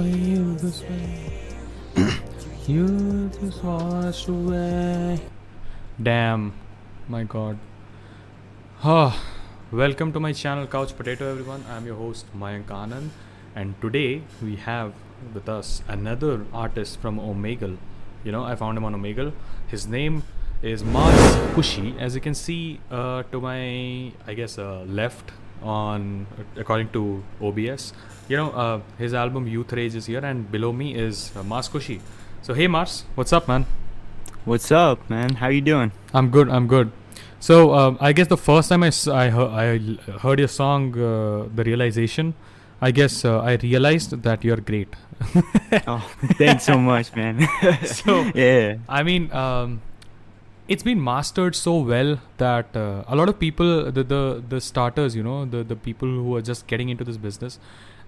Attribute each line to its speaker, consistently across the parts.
Speaker 1: feel this way. You just washed away. Damn, my God. Welcome to my channel Couch Potato, everyone. I'm your host Mayank Anand, and today we have with us another artist from Omegle. I found him on Omegle. His name is Kushi. As you can see to my, left on according to OBS. His album Youth Rage is here, and below me is Kushi. So hey Mars, what's up, man?
Speaker 2: What's up, man? How you doing?
Speaker 1: I'm good. So I guess the first time I heard your song, The Realization, I guess I realized that you're great.
Speaker 2: Oh, thanks so much, man.
Speaker 1: So
Speaker 2: yeah.
Speaker 1: I mean, it's been mastered so well that a lot of people, the starters, the people who are just getting into this business,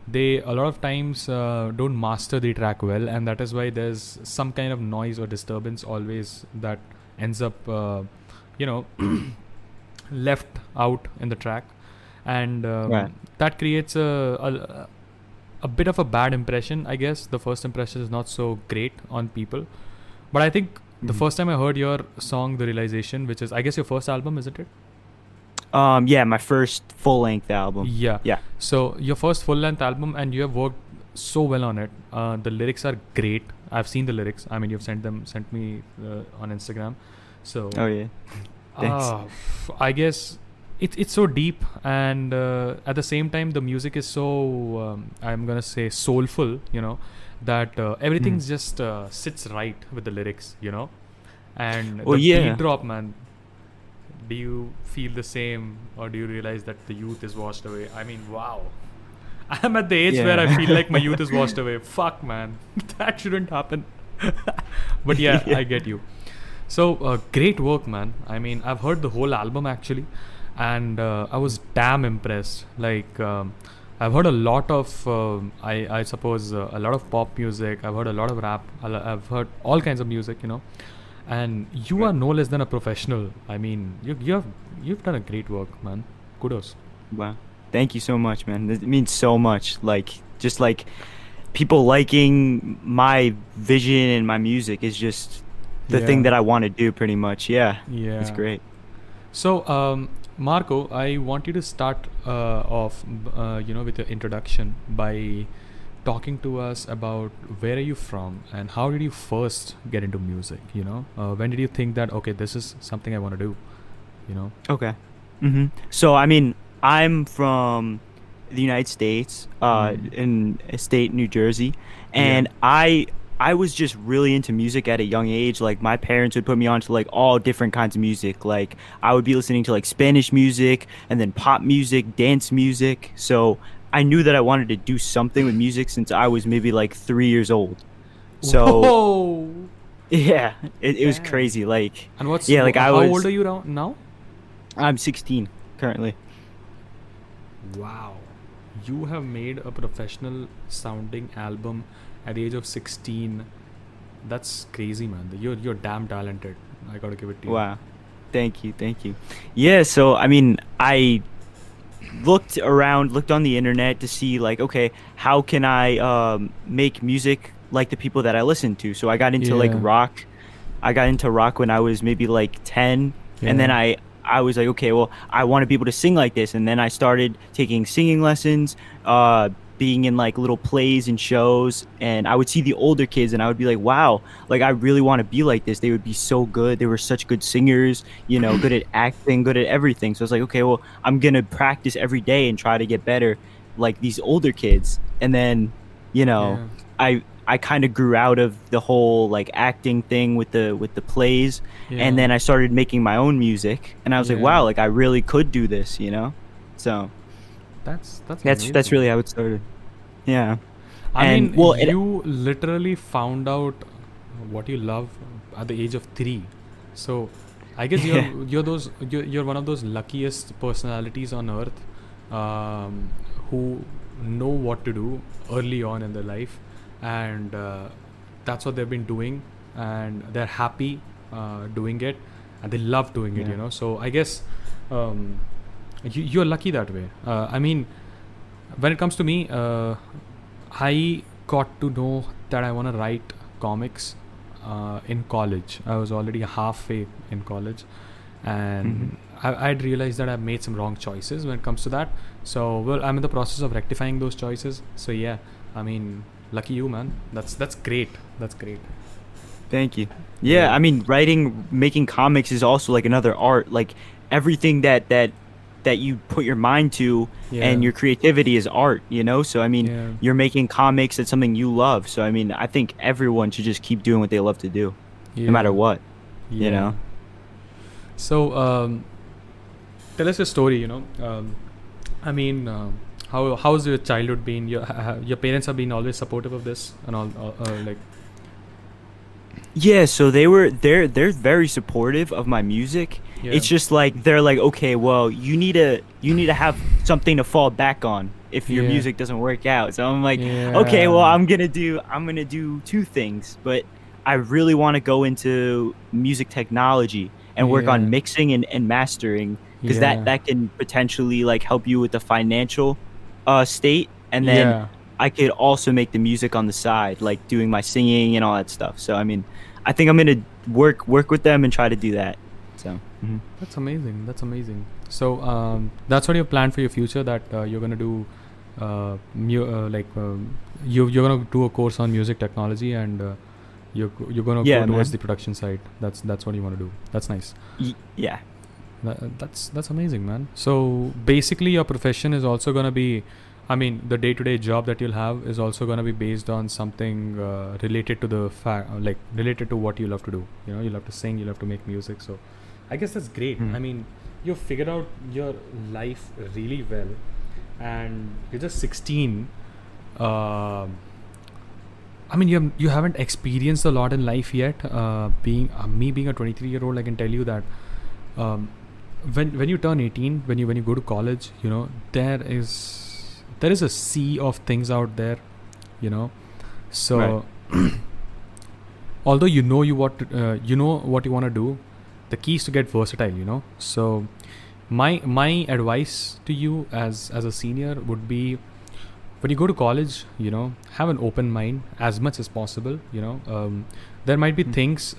Speaker 1: they a lot of times don't master the track well, and that is why there's some kind of noise or disturbance always that ends up left out in the track, and
Speaker 2: Right.
Speaker 1: that creates a bit of a bad impression. I guess the first impression is not so great on people, but I think the first time I heard your song The Realization, which is I guess your first album, isn't it?
Speaker 2: Yeah, my first full-length album.
Speaker 1: Yeah. So your first full-length album, and you have worked so well on it. The lyrics are great. I've seen the lyrics. I mean, you've sent me on Instagram. So
Speaker 2: Oh yeah. Thanks.
Speaker 1: I guess it's so deep, and at the same time the music is so I'm gonna say soulful. That everything just sits right with the lyrics. And
Speaker 2: Oh,
Speaker 1: the
Speaker 2: yeah.
Speaker 1: beat drop, man. Do you feel the same, or do you realize that the youth is washed away? I mean, wow. I'm at the age where I feel like my youth is washed away. Fuck, man. That shouldn't happen. But yeah, I get you. So, great work, man. I mean, I've heard the whole album actually, and I was damn impressed. Like, I've heard a lot of, I suppose, a lot of pop music. I've heard a lot of rap. I've heard all kinds of music, and you are no less than a professional. I mean, you've done a great work, man. Kudos.
Speaker 2: Wow. Thank you so much, man. It means so much. Just people liking my vision and my music is just the thing that I want to do, pretty much. Yeah.
Speaker 1: Yeah.
Speaker 2: It's great.
Speaker 1: So, Marco, I want you to start off, with your introduction by talking to us about where are you from and how did you first get into music. When did you think that this is something I want to do?
Speaker 2: Okay. So, I mean, I'm from the United States, in a state, New Jersey, and I was just really into music at a young age. Like, my parents would put me on to all different kinds of music. Like, I would be listening to Spanish music and then pop music, dance music. So I knew that I wanted to do something with music since I was maybe 3 years old. So
Speaker 1: Whoa.
Speaker 2: yeah, it was
Speaker 1: Damn.
Speaker 2: crazy.
Speaker 1: And
Speaker 2: how
Speaker 1: old are you now?
Speaker 2: I'm 16 currently.
Speaker 1: Wow. You have made a professional sounding album at the age of 16. That's crazy, man. You're damn talented. I gotta give it to you.
Speaker 2: Wow. Thank you. Yeah, so I mean, I looked on the internet to see okay, how can I make music like the people that I listen to? So I got into rock. I got into rock when I was maybe 10, and then I was like, okay, well, I want to be able to sing like this, and then I started taking singing lessons, being in little plays and shows, and I would see the older kids and I would be like, wow, I really want to be like this. They would be so good. They were such good singers, good at acting, good at everything. So I was like, okay, well, I'm gonna practice every day and try to get better like these older kids. And then I kind of grew out of the whole acting thing with the plays, and then I started making my own music, and I was like, wow, I really could do this, so
Speaker 1: That's
Speaker 2: that's really how it started. Yeah.
Speaker 1: I
Speaker 2: And,
Speaker 1: mean,
Speaker 2: well,
Speaker 1: you literally found out what you love at the age of 3. So I guess you're one of those luckiest personalities on earth, who know what to do early on in their life, and that's what they've been doing, and they're happy doing it, and they love doing it. So I guess you're lucky that way. I mean, when it comes to me, I got to know that I want to write comics in college. I was already halfway in college,
Speaker 2: Hmm.
Speaker 1: and I'd realized that I've made some wrong choices when it comes to that. So, well, I'm in the process of rectifying those choices. So, yeah, I mean, lucky you, man. That's great. That's great.
Speaker 2: Thank you.
Speaker 1: Yeah,
Speaker 2: Yeah, I mean, writing, making comics is also like another art. Like everything that you put your mind to and
Speaker 1: yeah,
Speaker 2: your creativity is art, you know? So I mean,
Speaker 1: yeah,
Speaker 2: you're making comics, it's something you love. So I mean, I think everyone should just keep doing what they love to do, no matter
Speaker 1: yeah,
Speaker 2: what, you
Speaker 1: yeah.
Speaker 2: know?
Speaker 1: So, tell us your story. I mean, how's your childhood been? Your parents have been always supportive of this and all. Like,
Speaker 2: Yeah, so they're very supportive of my music.
Speaker 1: yeah,
Speaker 2: It's just like they're like, okay, well, you need to have something to fall back on if your
Speaker 1: yeah,
Speaker 2: music doesn't work out. So I'm like, okay, well,
Speaker 1: yeah,
Speaker 2: I'm gonna do two things, but I really want to go into music technology and work
Speaker 1: yeah,
Speaker 2: on mixing and mastering because that
Speaker 1: yeah,
Speaker 2: that can potentially like help you with the financial state, and then
Speaker 1: yeah.
Speaker 2: I could also make the music on the side, like doing my singing and all that stuff. So I mean, I think I'm gonna work with them and try to do that. So mhm.
Speaker 1: That's amazing. That's amazing. So, that's what you planned for your future. That you're gonna do, you're gonna do a course on music technology, and you're gonna go
Speaker 2: Yeah,
Speaker 1: towards
Speaker 2: man.
Speaker 1: the production side. That's what you want to do. That's nice.
Speaker 2: Yeah,
Speaker 1: That's amazing, man. So basically, your profession is also gonna be, I mean, the day-to-day job that you'll have is also gonna be based on something related to the like related to what you love to do. You'll have to sing, you'll have to make music. So, I guess that's great. I
Speaker 2: mm,
Speaker 1: mean, you figured out your life really well, and you're just 16. Um I mean, you haven't experienced a lot in life yet. Being me being a 23-year-old, I can tell you that um, when you turn 18, when you go to college, there is a sea of things out there, you know.
Speaker 2: right.
Speaker 1: So although you know what you want to do, the key is to get versatile, you know. So my advice to you as a senior would be, when you go to college, have an open mind as much as possible. There might be
Speaker 2: Mm,
Speaker 1: things,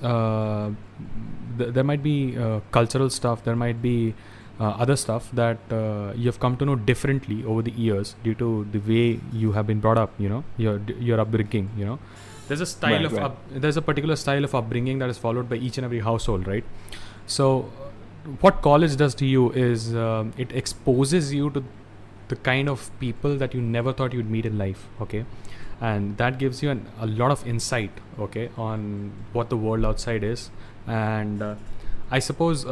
Speaker 1: there might be cultural stuff, there might be other stuff that you have come to know differently over the years due to the way you have been brought up, your upbringing. There's a style
Speaker 2: right,
Speaker 1: of
Speaker 2: right.
Speaker 1: there's a particular style of upbringing that is followed by each and every household, right? So what college does to you is, it exposes you to the kind of people that you never thought you'd meet in life. Okay, and that gives you a lot of insight, okay, on what the world outside is. And I suppose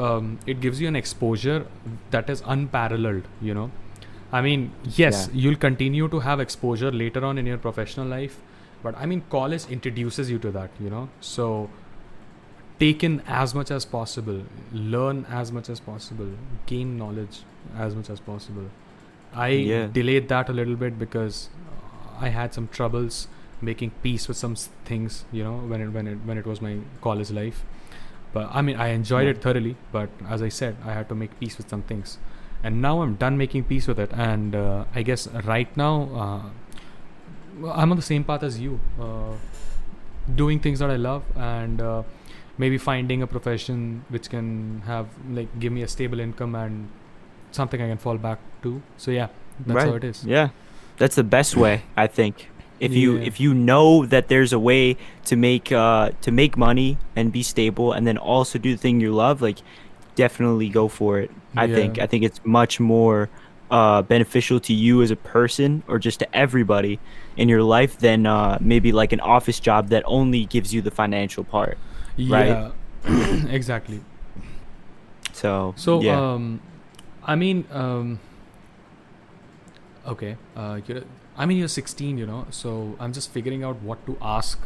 Speaker 1: it gives you an exposure that is unparalleled. I mean,
Speaker 2: Yeah,
Speaker 1: yes, you'll continue to have exposure later on in your professional life, but I mean, college introduces you to that. So take in as much as possible, learn as much as possible, gain knowledge as much as possible. I
Speaker 2: yeah,
Speaker 1: delayed that a little bit because I had some troubles making peace with some things, when it was my college life. But I mean, I enjoyed
Speaker 2: right.
Speaker 1: it thoroughly. But as I said, I had to make peace with some things, and now I'm done making peace with it. And I guess right now I'm on the same path as you, doing things that I love, and maybe finding a profession which can have, like, give me a stable income and something I can fall back to. So yeah, that's how
Speaker 2: Right.
Speaker 1: it is.
Speaker 2: Yeah. That's the best way, I think.
Speaker 1: Yeah,
Speaker 2: If you know that there's a way to make money and be stable and then also do the thing you love, like definitely go for it.
Speaker 1: yeah,
Speaker 2: I think it's much more beneficial to you as a person or just to everybody in your life than maybe like an office job that only gives you the financial part, right?
Speaker 1: yeah. Exactly.
Speaker 2: So,
Speaker 1: So
Speaker 2: yeah.
Speaker 1: I mean, okay, I mean, you're 16, so I'm just figuring out what to ask.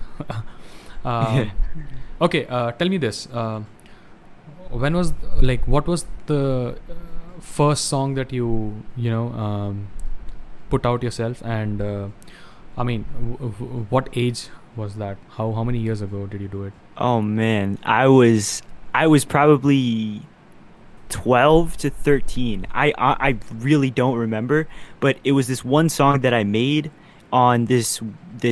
Speaker 2: Yeah.
Speaker 1: um, okay, tell me this. When was, like, what was the first song that you put out yourself? And I mean, what age was that? How many years ago did you do it?
Speaker 2: Oh man, I was probably 12 to 13. I really don't remember, but it was this one song that I made on this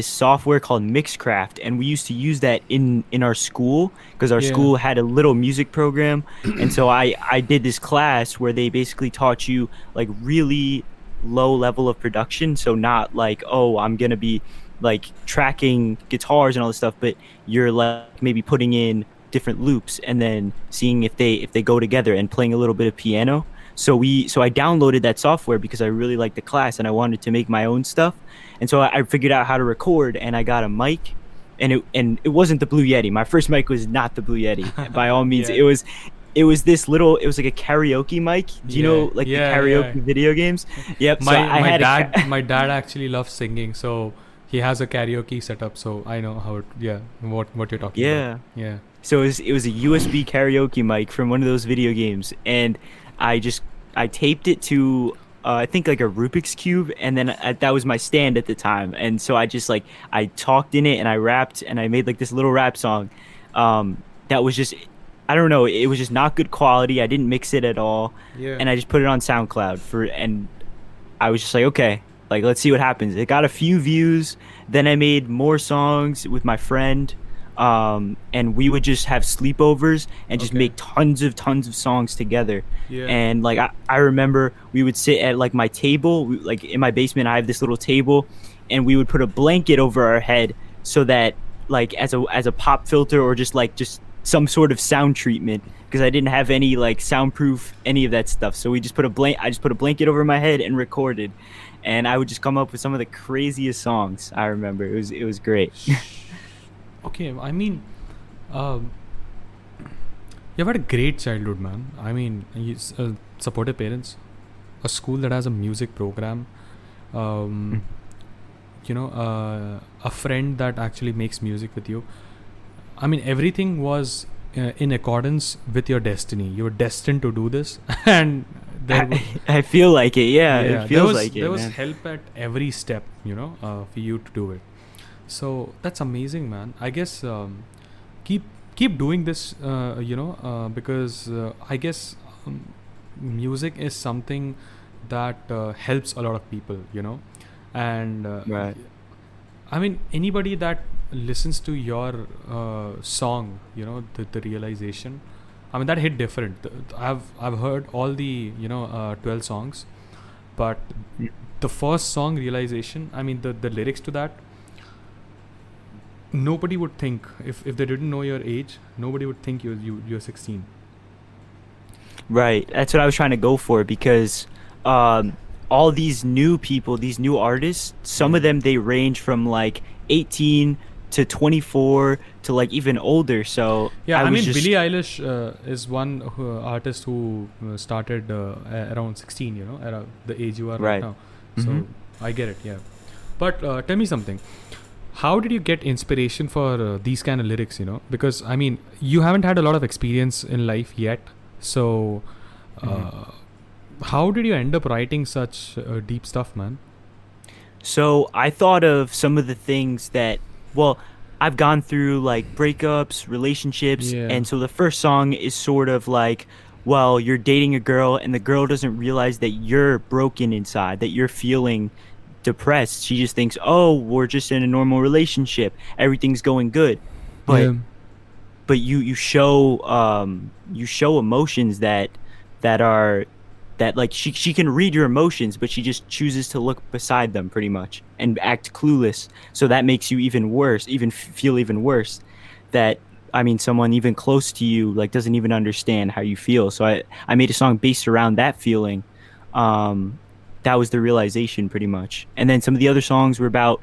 Speaker 2: software called Mixcraft, and we used to use that in our school because our
Speaker 1: Yeah.
Speaker 2: school had a little music program, and so I did this class where they basically taught you like really low level of production, so not like, oh, I'm gonna be like tracking guitars and all this stuff, but you're like maybe putting in different loops and then seeing if they go together and playing a little bit of piano. So I downloaded that software because I really liked the class and I wanted to make my own stuff. And so I figured out how to record and I got a mic, and it wasn't the Blue Yeti. My first mic was not the Blue Yeti. By all means,
Speaker 1: Yeah.
Speaker 2: it was this little, it was like a karaoke mic. Do you
Speaker 1: Yeah.
Speaker 2: know like the
Speaker 1: Yeah.
Speaker 2: karaoke
Speaker 1: Yeah.
Speaker 2: video games? Yep. So
Speaker 1: My
Speaker 2: I
Speaker 1: my
Speaker 2: had
Speaker 1: dad
Speaker 2: a
Speaker 1: my dad actually loves singing, so he has a karaoke setup. So I know how it. Yeah. What you're talking about.
Speaker 2: yeah.
Speaker 1: Yeah.
Speaker 2: So it was a USB karaoke mic from one of those video games, and I just I taped it to I think like a Rubik's cube, and then that was my stand at the time, and so I just like I talked in it and I rapped and I made like this little rap song, that was just, I don't know, it was just not good quality. I didn't mix it at all,
Speaker 1: Yeah.
Speaker 2: and I just put it on SoundCloud and I was just like, okay, like let's see what happens. It got a few views. Then I made more songs with my friend, and we would just have sleepovers and just
Speaker 1: Okay.
Speaker 2: make tons of songs together.
Speaker 1: Yeah.
Speaker 2: And like I remember we would sit at like my table, like in my basement. I have this little table, and we would put a blanket over our head so that like as a pop filter or just some sort of sound treatment, because I didn't have any like soundproof any of that stuff. So we just put I just put a blanket over my head and recorded, and I would just come up with some of the craziest songs. I remember it was great.
Speaker 1: Okay. I mean, um, you've had a great childhood, man. I mean, supportive parents, a school that has a music program, um, a friend that actually makes music with you. I mean, everything was in accordance with your destiny. You were destined to do this, and there,
Speaker 2: I feel like it. Yeah,
Speaker 1: yeah,
Speaker 2: it
Speaker 1: there
Speaker 2: feels
Speaker 1: was
Speaker 2: like it,
Speaker 1: there was
Speaker 2: man.
Speaker 1: help at every step, for you to do it. So that's amazing, man. I guess keep keep doing this, because I guess music is something that helps a lot of people, and
Speaker 2: Right.
Speaker 1: I mean, anybody that listens to your song, the realization. I mean, that hit different. I've heard all the 12 songs, but
Speaker 2: Mm.
Speaker 1: the first song, realization. I mean, the lyrics to that. Nobody would think, if they didn't know your age. Nobody would think you're 16.
Speaker 2: Right. That's what I was trying to go for because all these new people, these new artists, some of
Speaker 1: Yeah.
Speaker 2: them they range from like 18 to 24 to like even older. So
Speaker 1: Yeah,
Speaker 2: I
Speaker 1: I
Speaker 2: was
Speaker 1: mean,
Speaker 2: just
Speaker 1: Billie Eilish is one artist who started around 16, at the age you are right
Speaker 2: right.
Speaker 1: now.
Speaker 2: Hmm.
Speaker 1: So I get it, yeah. But tell me something. How did you get inspiration for these kind of lyrics, Because, I mean, you haven't had a lot of experience in life yet. So,
Speaker 2: Hmm.
Speaker 1: uh, how did you end up writing such deep stuff, man?
Speaker 2: So I thought of some of the things that, well, I've gone through like breakups, relationships,
Speaker 1: Yeah.
Speaker 2: and so the first song is sort of like, well, you're dating a girl and the girl doesn't realize that you're broken inside, that you're feeling depressed. She just thinks, "Oh, we're just in a normal relationship. Everything's going good." But
Speaker 1: Yeah.
Speaker 2: you show emotions that are that like she can read your emotions, but she just chooses to look beside them pretty much and act clueless. So that makes you even worse, even feel even worse. That I mean, someone even close to you like doesn't even understand how you feel. So I made a song based around that feeling. Um, that was the realization pretty much. And then some of the other songs were about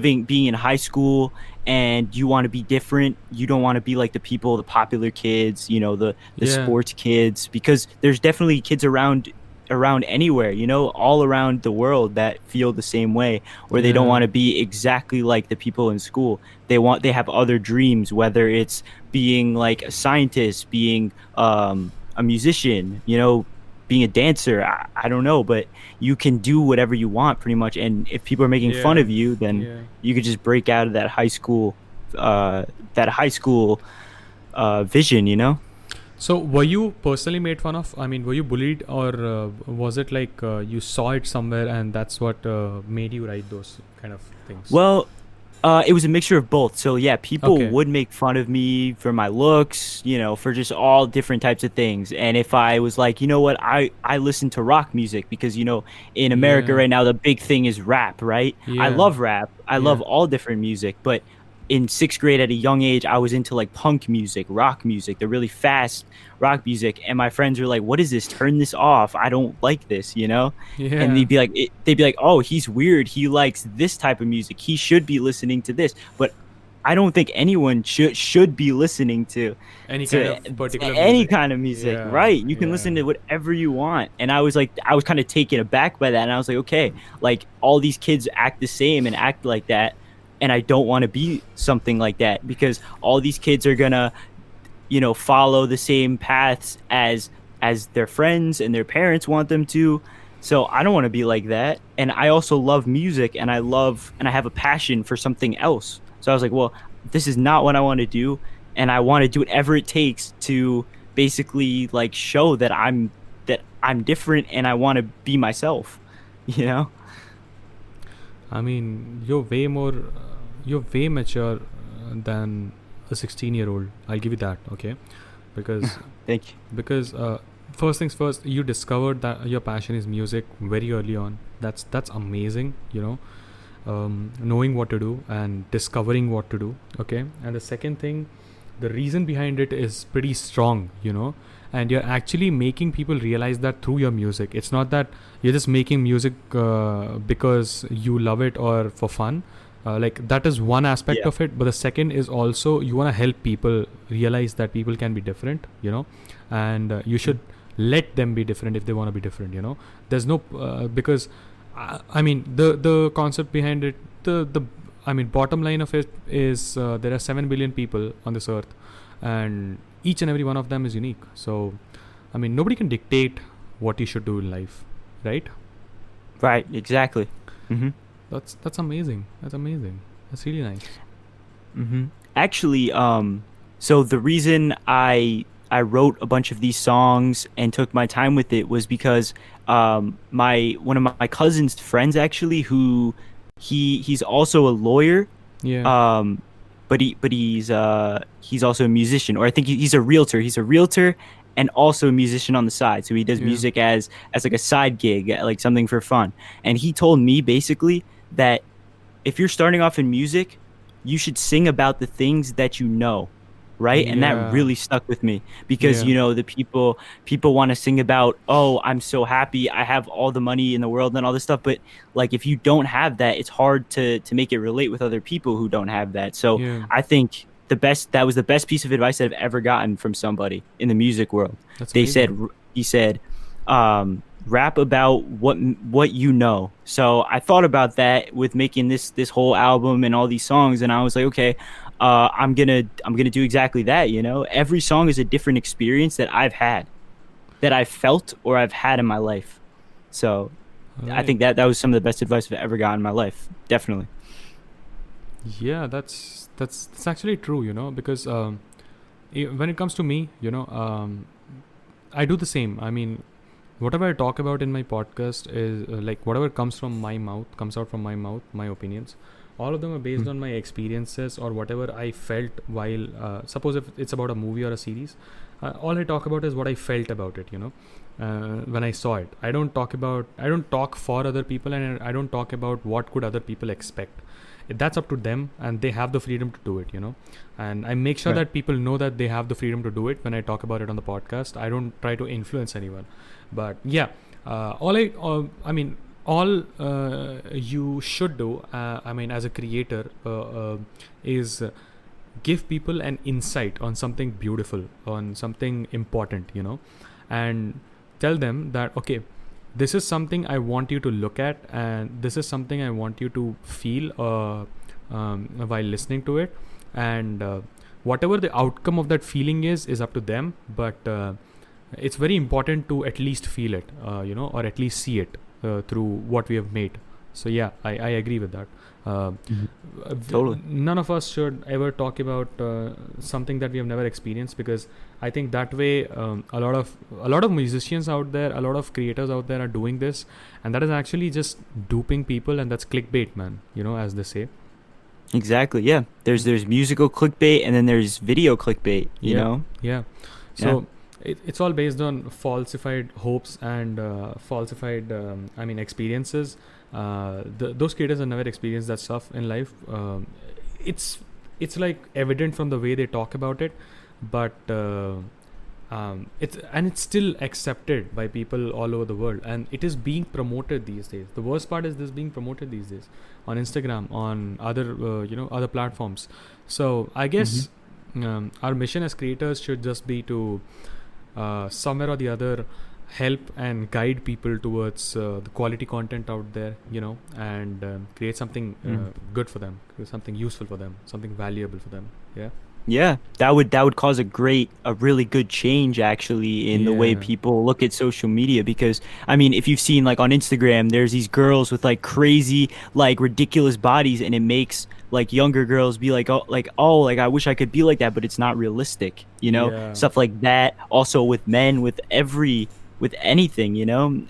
Speaker 2: being in high school, and you want to be different. You don't want to be like the people, the popular kids, the
Speaker 1: Yeah.
Speaker 2: sports kids, because there's definitely kids around anywhere, all around the world that feel the same way, where they don't
Speaker 1: Yeah.
Speaker 2: want to be exactly like the people in school. They have other dreams, whether it's being like a scientist, being a musician, being a dancer. I don't know, but you can do whatever you want pretty much. And if people are making fun
Speaker 1: Yeah.
Speaker 2: of you, then
Speaker 1: Yeah.
Speaker 2: you could just break out of uh, that high school vision.
Speaker 1: So, were you personally made fun of? I mean, were you bullied, or was it like you saw it somewhere and that's what made you write those kind of things?
Speaker 2: Well, it was a mixture of both. So yeah, people
Speaker 1: Okay.
Speaker 2: would make fun of me for my looks, for just all different types of things. And if I was like, you know what, I listen to rock music because in America
Speaker 1: Yeah.
Speaker 2: right now the big thing is rap, right? I
Speaker 1: Yeah.
Speaker 2: love rap. I
Speaker 1: Yeah.
Speaker 2: love all different music, but in sixth grade at a young age, I was into like punk music, rock music, the really fast rock music, and my friends were like, "What is this? Turn this off. I don't like this," And
Speaker 1: Yeah.
Speaker 2: they'd be like, "Oh, he's weird. He likes this type of music. He should be listening to this." But I don't think anyone should be listening
Speaker 1: Any kind
Speaker 2: to,
Speaker 1: of
Speaker 2: to
Speaker 1: particular
Speaker 2: any
Speaker 1: music.
Speaker 2: kind of music,
Speaker 1: Yeah.
Speaker 2: right? You can
Speaker 1: Yeah.
Speaker 2: listen to whatever you want. And I was like, I was kind of taken aback by that, and I was like, okay, like all these kids act the same and act like that, and I don't want to be something like that because all these kids are gonna follow the same paths as their friends and their parents want them to. So I don't want to be like that. And I also love music, and I have a passion for something else. So I was like, well, this is not what I want to do, and I want to do whatever it takes to basically like show that I'm different and I want to be myself, you know?
Speaker 1: I mean, you're way mature than a 16-year-old. I'll give you that, okay? Because
Speaker 2: Thank you.
Speaker 1: because first things first, you discovered that your passion is music very early on. That's amazing, knowing what to do and discovering what to do, okay? And the second thing, the reason behind it is pretty strong, and you're actually making people realize that through your music. It's not that you're just making music because you love it or for fun. Like that is one aspect
Speaker 2: Yeah.
Speaker 1: of it, but the second is also you want to help people realize that people can be different, and you should let them be different if they want to be different. There's no because I mean the concept behind it, the I mean bottom line of it is there are 7 billion people on this earth, and each and every one of them is unique. So I mean nobody can dictate what you should do in life, right?
Speaker 2: Right, exactly. Mhm.
Speaker 1: That's amazing. That's amazing. That's really nice.
Speaker 2: Actually, so the reason I wrote a bunch of these songs and took my time with it was because my one of my cousin's friends actually, who he's also a lawyer,
Speaker 1: Yeah.
Speaker 2: um, but he's also a musician, or I think he's a realtor. He's a realtor and also a musician on the side. So he does
Speaker 1: Yeah.
Speaker 2: music as like a side gig, like something for fun. And he told me basically that if you're starting off in music, you should sing about the things that you know, right? And that
Speaker 1: Yeah.
Speaker 2: really stuck with me because
Speaker 1: Yeah.
Speaker 2: the people want to sing about, oh, I'm so happy, I have all the money in the world and all this stuff, but like if you don't have that, it's hard to make it relate with other people who don't have that. So
Speaker 1: Yeah.
Speaker 2: I think that was the best piece of advice that I've ever gotten from somebody in the music world.
Speaker 1: That's
Speaker 2: They
Speaker 1: amazing.
Speaker 2: said he said rap about what you know. So I thought about that with making this whole album and all these songs, and I was like, okay, I'm gonna do exactly that. Every song is a different experience that I've had, that I've felt or I've had in my life. So I
Speaker 1: Right.
Speaker 2: think that was some of the best advice I've ever gotten in my life. Definitely.
Speaker 1: Yeah, that's actually true, because when it comes to me, I do the same. I mean, whatever I talk about in my podcast is like whatever comes out from my mouth, my opinions. All of them are based on my experiences or whatever I felt while. Suppose if it's about a movie or a series, all I talk about is what I felt about it. When I saw it, I don't talk for other people, and I don't talk about what could other people expect. That's up to them, and they have the freedom to do it. And I make sure
Speaker 2: Right.
Speaker 1: that people know that they have the freedom to do it when I talk about it on the podcast. I don't try to influence anyone, but yeah, I mean, all you should do, I mean, as a creator, is give people an insight on something beautiful, on something important, and tell them that, okay, this is something I want you to look at, and this is something I want you to feel while listening to it, and whatever the outcome of that feeling is up to them, but it's very important to at least feel it, or at least see it through what we have made. So yeah, I agree with that.
Speaker 2: Totally.
Speaker 1: None of us should ever talk about something that we have never experienced, because I think that way, a lot of musicians out there, a lot of creators out there are doing this, and that is actually just duping people, and that's clickbait, man. As they say.
Speaker 2: Exactly. Yeah. There's musical clickbait and then there's video clickbait. You
Speaker 1: Yeah,
Speaker 2: know.
Speaker 1: yeah.
Speaker 2: Yeah.
Speaker 1: So it's all based on falsified hopes and falsified, experiences. Those creators have never experienced that stuff in life. It's it's like evident from the way they talk about it, but it's still accepted by people all over the world, and it is being promoted these days. The worst part is this being promoted these days on Instagram, on other other platforms. So I guess our mission as creators should just be to somewhere or the other help and guide people towards the quality content out there, and create something good for them, create something useful for them, something valuable for them. Yeah.
Speaker 2: Yeah, that would cause a really good change actually in the way
Speaker 1: Yeah.
Speaker 2: people look at social media because I mean, if you've seen like on Instagram, there's these girls with like crazy, like ridiculous bodies and it makes like younger girls be like, like I wish I could be like that, but it's not realistic,
Speaker 1: Yeah.
Speaker 2: Stuff like that. Also with men, with anything,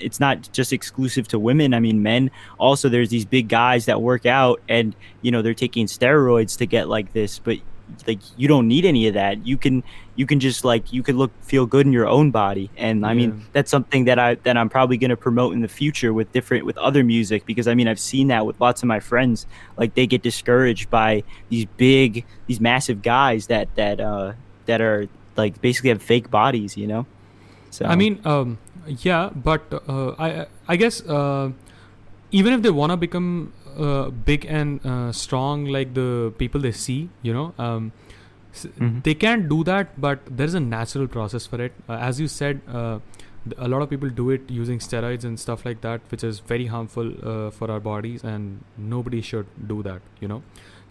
Speaker 2: it's not just exclusive to women. I mean, men also, there's these big guys that work out and they're taking steroids to get like this, but like you don't need any of that. You can just like you could feel good in your own body, and I
Speaker 1: Yeah.
Speaker 2: mean that's something that I'm probably going to promote in the future with other music, because I mean I've seen that with lots of my friends. Like they get discouraged by these massive guys that are like basically have fake bodies, so
Speaker 1: I mean, yeah, but I guess even if they wanna become big and strong like the people they see,
Speaker 2: Mhm.
Speaker 1: they can't do that. But there's a natural process for it. As you said, a lot of people do it using steroids and stuff like that, which is very harmful for our bodies, and nobody should do that.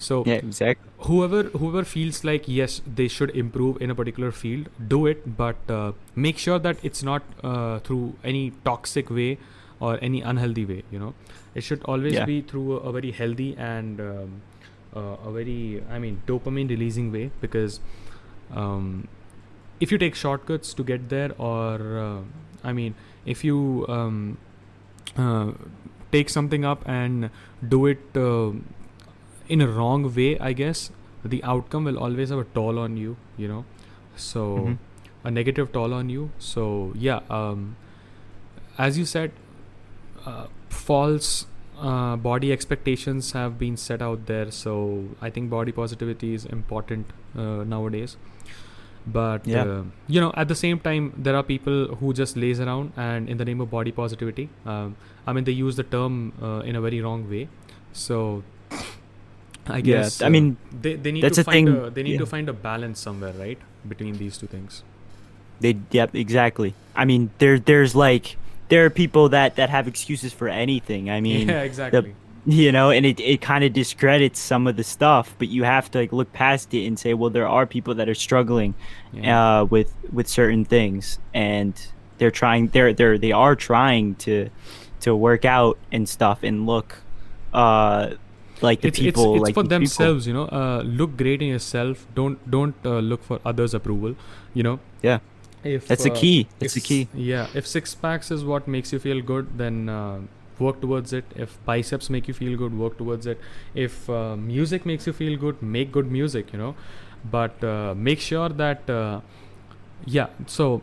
Speaker 1: So
Speaker 2: yeah, exactly.
Speaker 1: whoever feels like yes they should improve in a particular field, do it, but make sure that it's not through any toxic way or any unhealthy way. It should always
Speaker 2: Yeah.
Speaker 1: be through a very healthy and a very dopamine releasing way, because if you take shortcuts to get there, or if you uh, take something up and do it in a wrong way, I guess the outcome will always have a toll on you, so
Speaker 2: Mhm.
Speaker 1: a negative toll on you. So yeah, as you said, false body expectations have been set out there, so I think body positivity is important nowadays. But
Speaker 2: Yeah.
Speaker 1: at the same time, there are people who just laze around and in the name of body positivity, they use the term in a very wrong way. So I
Speaker 2: Yeah,
Speaker 1: guess
Speaker 2: I mean
Speaker 1: they need
Speaker 2: that's
Speaker 1: to
Speaker 2: a
Speaker 1: find
Speaker 2: thing.
Speaker 1: they need
Speaker 2: Yeah.
Speaker 1: to find a balance somewhere, right, between these two things.
Speaker 2: Yep, exactly. I mean, there are people that have excuses for anything. I mean,
Speaker 1: Yeah,
Speaker 2: the
Speaker 1: exactly.
Speaker 2: and it kind of discredits some of the stuff, but you have to like look past it and say, well, there are people that are struggling
Speaker 1: Yeah.
Speaker 2: with certain things, and they are trying to work out and stuff and look uh like the people
Speaker 1: It's
Speaker 2: like
Speaker 1: for
Speaker 2: these people.
Speaker 1: themselves, look great in yourself. Don't look for others' approval. You know,
Speaker 2: Yeah,
Speaker 1: if
Speaker 2: that's the key. That's the
Speaker 1: if
Speaker 2: key.
Speaker 1: yeah, if six packs is what makes you feel good, then work towards it. If biceps make you feel good, work towards it. If music makes you feel good, make good music. But make sure that yeah. So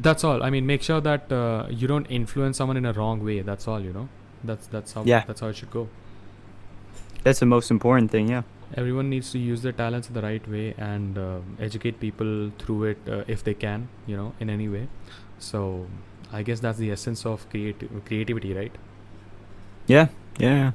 Speaker 1: that's all. I mean, make sure that you don't influence someone in a wrong way. That's all. That's how
Speaker 2: Yeah,
Speaker 1: it should go.
Speaker 2: that's the most important thing. Yeah.
Speaker 1: Everyone needs to use their talents in the right way and educate people through it if they can, in any way. So I guess that's the essence of creativity, right?
Speaker 2: Yeah. Yeah.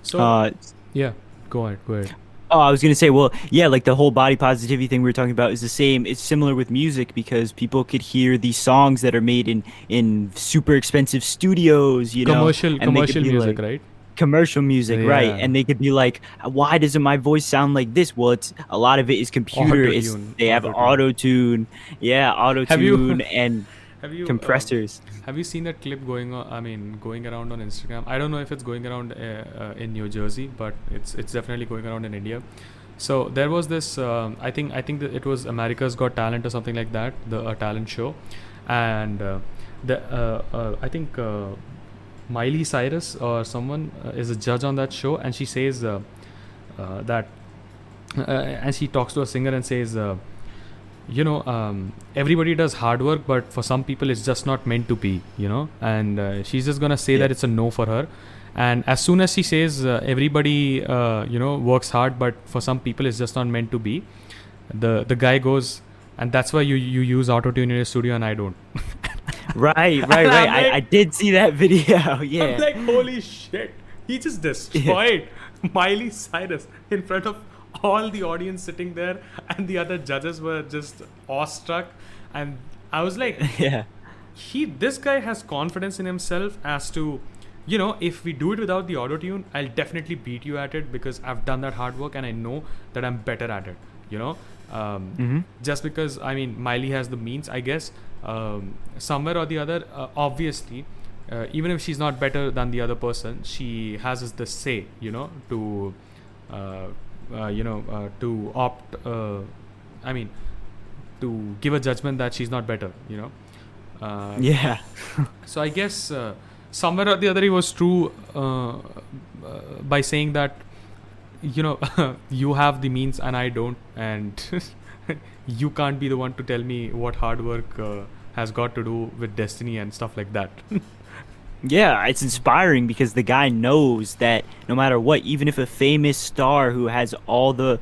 Speaker 1: So
Speaker 2: Uh,
Speaker 1: yeah, go ahead.
Speaker 2: Oh, I was gonna say, well, yeah, like the whole body positivity thing we were talking about is the same. It's similar with music because people could hear these songs that are made in super expensive studios, and they could
Speaker 1: Commercial
Speaker 2: be
Speaker 1: music,
Speaker 2: like
Speaker 1: right?
Speaker 2: commercial music, right?
Speaker 1: Yeah.
Speaker 2: And they could be like, why doesn't my voice sound like this? Well, it's a lot of it is computer. They have
Speaker 1: Auto tune.
Speaker 2: auto tune, yeah, auto
Speaker 1: Have you
Speaker 2: tune and
Speaker 1: have you
Speaker 2: compressors.
Speaker 1: have you seen that clip going on? Going around on Instagram. I don't know if it's going around in New Jersey, but it's definitely going around in India. So there was this. I think that it was America's Got Talent or something like that, the talent show, and I think Miley Cyrus or someone is a judge on that show, and she says that, and she talks to a singer and says, everybody does hard work, but for some people it's just not meant to be, and she's just gonna say
Speaker 2: Yeah.
Speaker 1: that it's a no for her. And as soon as she says everybody works hard, but for some people it's just not meant to be, the guy goes, and that's why you use autotune in your studio and I don't.
Speaker 2: Right, right,
Speaker 1: And
Speaker 2: right.
Speaker 1: I'm like,
Speaker 2: I did see that video.
Speaker 1: I'm
Speaker 2: Yeah.
Speaker 1: like, holy shit, he just destroyed Miley Cyrus in front of all the audience sitting there, and the other judges were just awestruck. And I was like,
Speaker 2: Yeah.
Speaker 1: this guy has confidence in himself as to, if we do it without the auto tune, I'll definitely beat you at it because I've done that hard work and I know that I'm better at it. Just because, I mean, Miley has the means, I guess. Somewhere or the other, obviously, even if she's not better than the other person, she has the say, to to opt. I mean, to give a judgment that she's not better.
Speaker 2: Yeah.
Speaker 1: So I guess somewhere or the other he was true by saying that, you have the means and I don't, and you can't be the one to tell me what hard work has got to do with destiny and stuff like that.
Speaker 2: Yeah, it's inspiring because the guy knows that no matter what, even if a famous star who has all the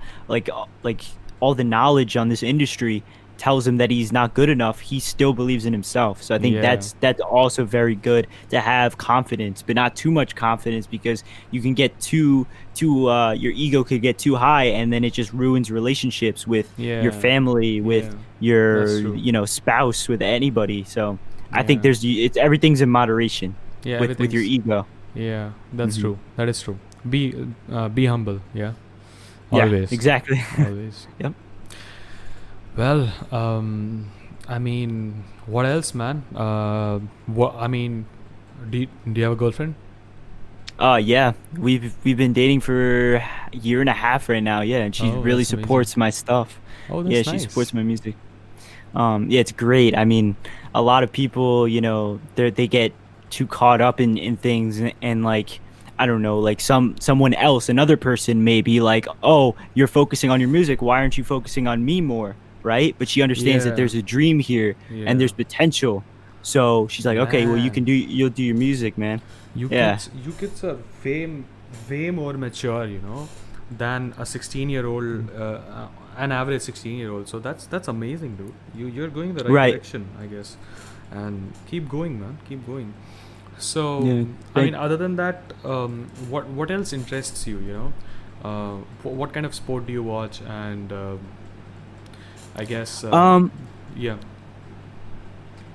Speaker 2: all the knowledge on this industry tells him that he's not good enough, he still believes in himself. So I think
Speaker 1: Yeah.
Speaker 2: that's also very good to have confidence, but not too much confidence because you can get too your ego could get too high and then it just ruins relationships with
Speaker 1: Yeah.
Speaker 2: your family, with
Speaker 1: Yeah. That's
Speaker 2: your
Speaker 1: true.
Speaker 2: spouse, with anybody. So I think
Speaker 1: Yeah.
Speaker 2: it's everything's in moderation
Speaker 1: Yeah,
Speaker 2: with your
Speaker 1: everything's-
Speaker 2: ego.
Speaker 1: Yeah, that's
Speaker 2: Mhm.
Speaker 1: true. That is true. Be humble. Yeah,
Speaker 2: Yeah,
Speaker 1: always.
Speaker 2: exactly.
Speaker 1: Always.
Speaker 2: Yep.
Speaker 1: Well, I mean, what else, man? What I mean, do you have a girlfriend?
Speaker 2: Yeah, we've been dating for a year and a half right now. Yeah, and she
Speaker 1: Oh,
Speaker 2: really
Speaker 1: that's amazing.
Speaker 2: supports my stuff.
Speaker 1: Oh, that's
Speaker 2: Yeah,
Speaker 1: nice.
Speaker 2: she supports my music. Yeah, it's great. I mean, a lot of people, they get too caught up in things and like I don't know, like someone else, another person may be like, "Oh, you're focusing on your music. Why aren't you focusing on me more?" Right? But she understands
Speaker 1: Yeah.
Speaker 2: that there's a dream here
Speaker 1: Yeah.
Speaker 2: and there's potential. So she's like, "Okay, well,
Speaker 1: Man.
Speaker 2: you'll do your music, man."
Speaker 1: You
Speaker 2: Yeah.
Speaker 1: kids are way more mature, than a 16-year-old, an average 16-year-old. So that's amazing, dude. You're going the right
Speaker 2: Right.
Speaker 1: direction, I guess, and keep going, man. Keep going. So
Speaker 2: Yeah,
Speaker 1: I
Speaker 2: thank-
Speaker 1: mean, other than that, what else interests you? What kind of sport do you watch? And I guess yeah.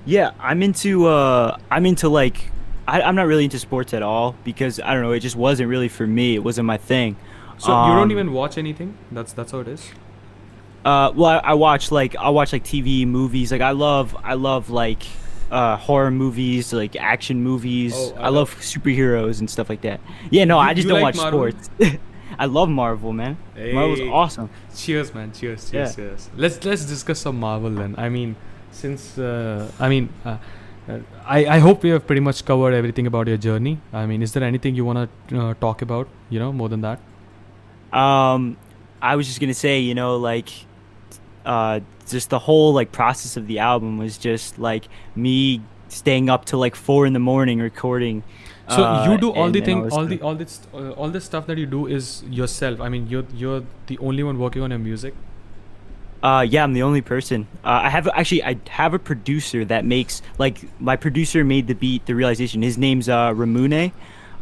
Speaker 2: Yeah, I'm into like I'm not really into sports at all because I don't know, it just wasn't really for me. It wasn't my thing.
Speaker 1: So you don't
Speaker 2: Um,
Speaker 1: even watch anything? That's how it is.
Speaker 2: well, I watch like TV, movies. Like I love like horror movies, like action movies.
Speaker 1: Oh,
Speaker 2: I love superheroes and stuff like that. Yeah, no, I just
Speaker 1: you
Speaker 2: don't
Speaker 1: like
Speaker 2: watch
Speaker 1: Marvel?
Speaker 2: sports. I love Marvel, man. Marvel's
Speaker 1: Hey.
Speaker 2: awesome.
Speaker 1: Cheers, man. Cheers.
Speaker 2: Yeah.
Speaker 1: Cheers. Let's discuss some Marvel then. I mean, since I hope we have pretty much covered everything about your journey. I mean, is there anything you want to talk about? More than that.
Speaker 2: I was just gonna say, like, just the whole like process of the album was just like me staying up till like 4 a.m. recording.
Speaker 1: So you do all the
Speaker 2: and
Speaker 1: thing,
Speaker 2: this stuff.
Speaker 1: all this stuff that you do is yourself. I mean, you're the only one working on your music.
Speaker 2: Yeah, I'm the only person. I have a producer that makes like my producer made the beat, The Realization. His name's Ramune.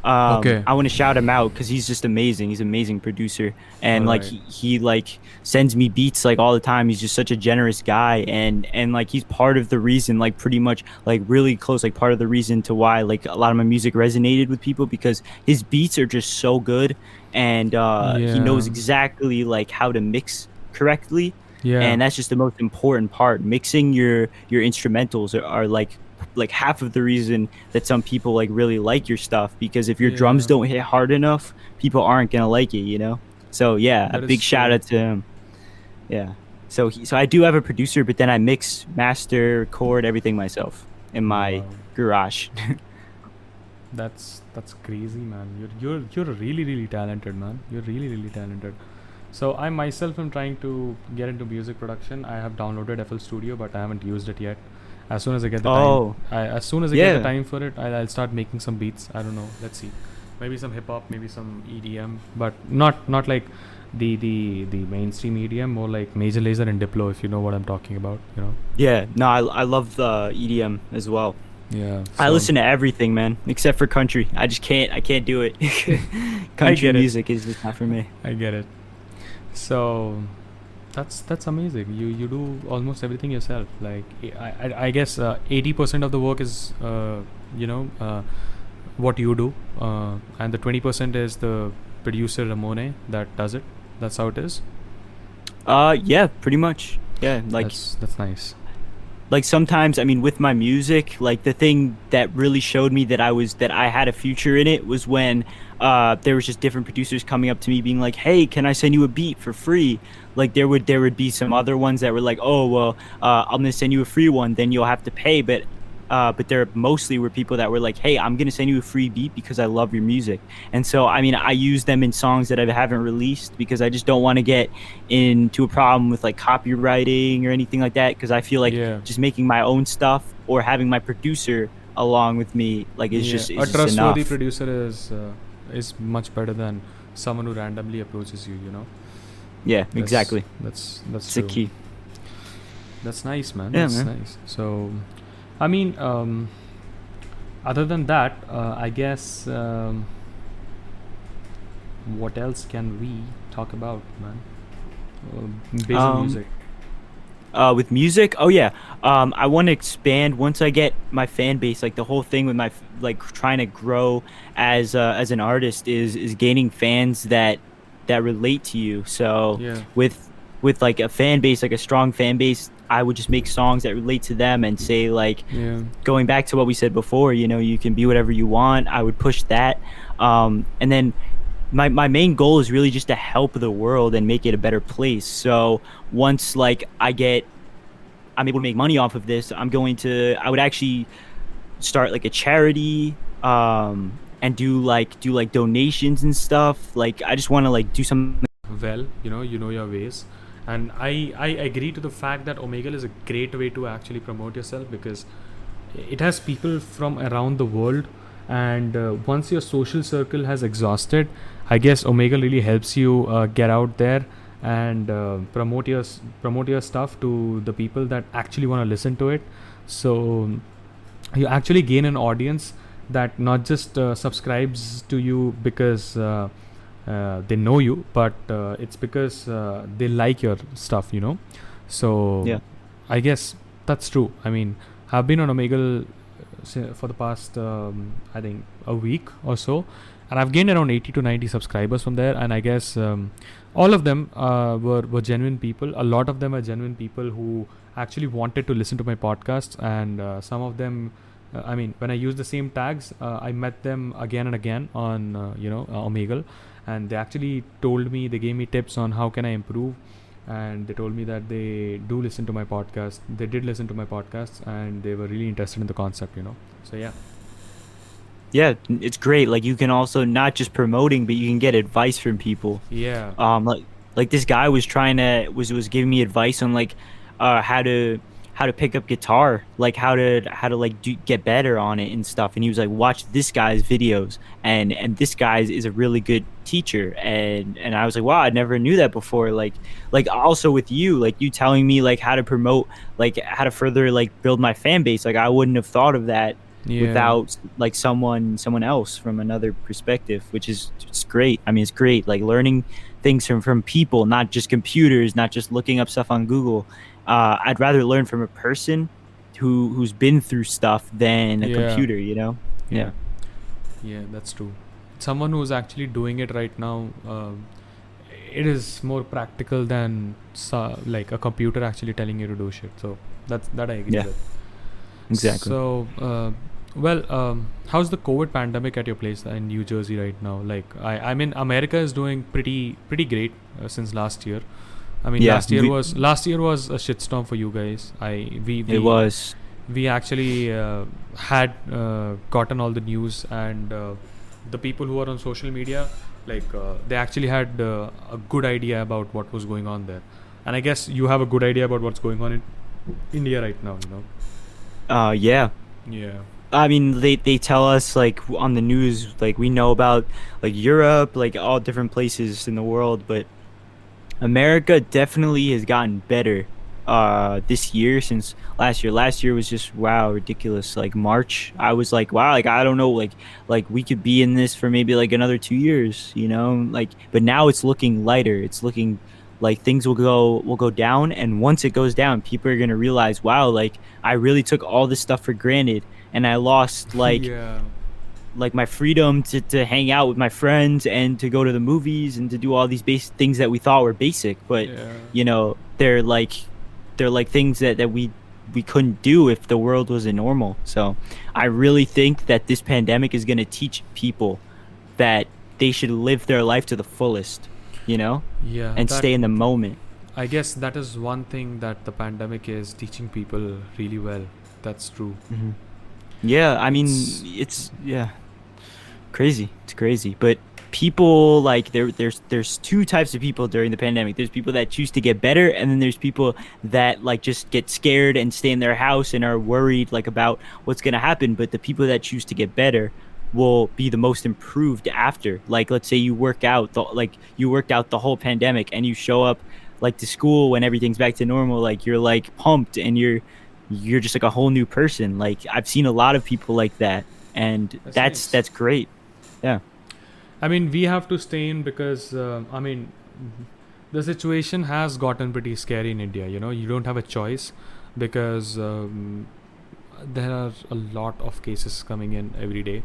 Speaker 1: Okay.
Speaker 2: I want to shout him out because he's just amazing. He's an amazing producer, and like
Speaker 1: Alright.
Speaker 2: he like sends me beats like all the time. He's just such a generous guy, and like he's part of the reason, like pretty much like really close, like part of the reason to why like a lot of my music resonated with people because his beats are just so good, and he knows
Speaker 1: Yeah.
Speaker 2: exactly like how to mix correctly.
Speaker 1: Yeah.
Speaker 2: And that's just the most important part. Mixing your instrumentals are like half of the reason that some people like really like your stuff because if your drums
Speaker 1: Yeah.
Speaker 2: don't hit hard enough, people aren't gonna like it. So yeah, a
Speaker 1: That is
Speaker 2: big shout
Speaker 1: so.
Speaker 2: out to him. Yeah. So I do have a producer, but then I mix, master, record everything myself in my
Speaker 1: Wow.
Speaker 2: garage.
Speaker 1: That's crazy, man. You're really really talented, man. You're really really talented. So I myself am trying to get into music production. I have downloaded FL Studio, but I haven't used it yet. As soon as I get the time,
Speaker 2: Oh,
Speaker 1: as soon as I get the
Speaker 2: yeah.
Speaker 1: time for it, I'll start making some beats. I don't know. Let's see. Maybe some hip hop, maybe some EDM, but not like the mainstream EDM, more like Major Lazer and Diplo, if you know what I'm talking about. You know.
Speaker 2: Yeah. No, I love the EDM as well.
Speaker 1: Yeah.
Speaker 2: I
Speaker 1: So
Speaker 2: listen to everything, man, except for country. I can't do it.
Speaker 1: I
Speaker 2: Country
Speaker 1: get it.
Speaker 2: music is just not for me.
Speaker 1: I get it. So that's amazing. You do almost everything yourself. Like I guess 80% of the work is you know what you do, and the 20% is the producer Ramone that does it. That's how it is.
Speaker 2: Yeah, pretty much. Yeah,
Speaker 1: That's nice.
Speaker 2: like sometimes, I mean, with my music, like the thing that really showed me that I had a future in it was when there was just different producers coming up to me being like, "Hey, can I send you a beat for free?" Like there would be some other ones that were like, "Oh, well, I'm gonna send you a free one, then you'll have to pay." But there mostly were people that were like, "Hey, I'm gonna send you a free beat because I love your music." And so, I mean, I use them in songs that I haven't released because I just don't want to get into a problem with like copywriting or anything like that. Because I feel like
Speaker 1: Yeah.
Speaker 2: just making my own stuff or having my producer along with me, like,
Speaker 1: Yeah. A
Speaker 2: is just
Speaker 1: trustworthy
Speaker 2: enough.
Speaker 1: producer is much better than someone who randomly approaches you. You know.
Speaker 2: Yeah,
Speaker 1: That's
Speaker 2: exactly.
Speaker 1: that's
Speaker 2: It's the
Speaker 1: true.
Speaker 2: key.
Speaker 1: That's nice, man.
Speaker 2: Yeah,
Speaker 1: That's
Speaker 2: man.
Speaker 1: nice. So, I mean, other than that, I guess what else can we talk about, man? Based on
Speaker 2: Um,
Speaker 1: music.
Speaker 2: with music, oh yeah, I want to expand once I get my fan base. Like the whole thing with like trying to grow as an artist is gaining fans that relate to you. So
Speaker 1: Yeah,
Speaker 2: with like a fan base, like a strong fan base, I would just make songs that relate to them and say like,
Speaker 1: yeah,
Speaker 2: going back to what we said before, you know, you can be whatever you want. I would push that. And then my main goal is really just to help the world and make it a better place. So once like I'm able to make money off of this, I would actually start like a charity, and do like donations and stuff. Like I just want to like do something.
Speaker 1: well, you know your ways, and I agree to the fact that Omegle is a great way to actually promote yourself because it has people from around the world, and once your social circle has exhausted, I guess Omegle really helps you get out there and promote your stuff to the people that actually want to listen to it. So you actually gain an audience that not just subscribes to you because they know you, but it's because they like your stuff, So
Speaker 2: Yeah.
Speaker 1: I guess that's true. I mean, I've been on Omegle for the past, I think, a week or so, and I've gained around 80 to 90 subscribers from there. And I guess all of them were genuine people. A lot of them are genuine people who actually wanted to listen to my podcasts, and some of them. I mean, when I use the same tags, I met them again and again on Omegle, and they actually told me, they gave me tips on how can I improve, and they told me that they do listen to my podcast. They did listen to my podcasts, and they were really interested in the concept. So yeah.
Speaker 2: Yeah, it's great. Like you can also not just promoting, but you can get advice from people.
Speaker 1: Yeah.
Speaker 2: Like this guy was trying to was giving me advice on like how to pick up guitar, like how to like get better on it and stuff. And he was like, watch this guy's videos, and this guy is a really good teacher. And I was like, wow, I never knew that before. Like also with you, like you telling me like how to promote, like how to further like build my fan base. Like I wouldn't have thought of that
Speaker 1: Yeah.
Speaker 2: without like someone else from another perspective, which is it's great. I mean, it's great like learning things from people, not just computers, not just looking up stuff on Google. I'd rather learn from a person who's been through stuff than a
Speaker 1: Yeah.
Speaker 2: computer, you know.
Speaker 1: Yeah.
Speaker 2: Yeah.
Speaker 1: Yeah, that's true. Someone who's actually doing it right now, it is more practical than like a computer actually telling you to do shit. So that I agree
Speaker 2: Yeah,
Speaker 1: with.
Speaker 2: exactly.
Speaker 1: So Well, how's the COVID pandemic at your place in New Jersey right now? Like, I mean, America is doing pretty great since last year. I mean,
Speaker 2: Yeah,
Speaker 1: last year was a shitstorm for you guys.
Speaker 2: it was.
Speaker 1: We actually had gotten all the news, and the people who are on social media, like they actually had a good idea about what was going on there. And I guess you have a good idea about what's going on in India right now.
Speaker 2: Yeah.
Speaker 1: Yeah.
Speaker 2: I mean, they tell us like on the news, like we know about like Europe, like all different places in the world, but America definitely has gotten better this year since last year. Last year was just wow, ridiculous. Like March, I was like, wow, like I don't know, like we could be in this for maybe like another 2 years, you know? Like but now it's looking lighter. It's looking like things will go down, and once it goes down, people are going to realize, wow, like I really took all this stuff for granted and I lost
Speaker 1: Yeah.
Speaker 2: like my freedom to hang out with my friends and to go to the movies and to do all these basic things that we thought were basic, but
Speaker 1: Yeah.
Speaker 2: they're like things that we couldn't do if the world wasn't normal. So I really think that this pandemic is going to teach people that they should live their life to the fullest,
Speaker 1: Yeah.
Speaker 2: and stay in the moment.
Speaker 1: I guess that is one thing that the pandemic is teaching people really well. That's true.
Speaker 2: Hmm. Yeah, I mean,
Speaker 1: It's
Speaker 2: it's yeah, crazy. It's crazy, but people like there's two types of people during the pandemic. There's people that choose to get better, and then there's people that like just get scared and stay in their house and are worried like about what's gonna happen. But the people that choose to get better will be the most improved after. Like, let's say you worked out the whole pandemic and you show up like to school when everything's back to normal. Like you're like pumped and you're just like a whole new person. Like I've seen a lot of people like that, and
Speaker 1: that's
Speaker 2: that's
Speaker 1: nice.
Speaker 2: that's great. Yeah.
Speaker 1: I mean, we have to stay in because I mean, the situation has gotten pretty scary in India. You don't have a choice because there are a lot of cases coming in every day.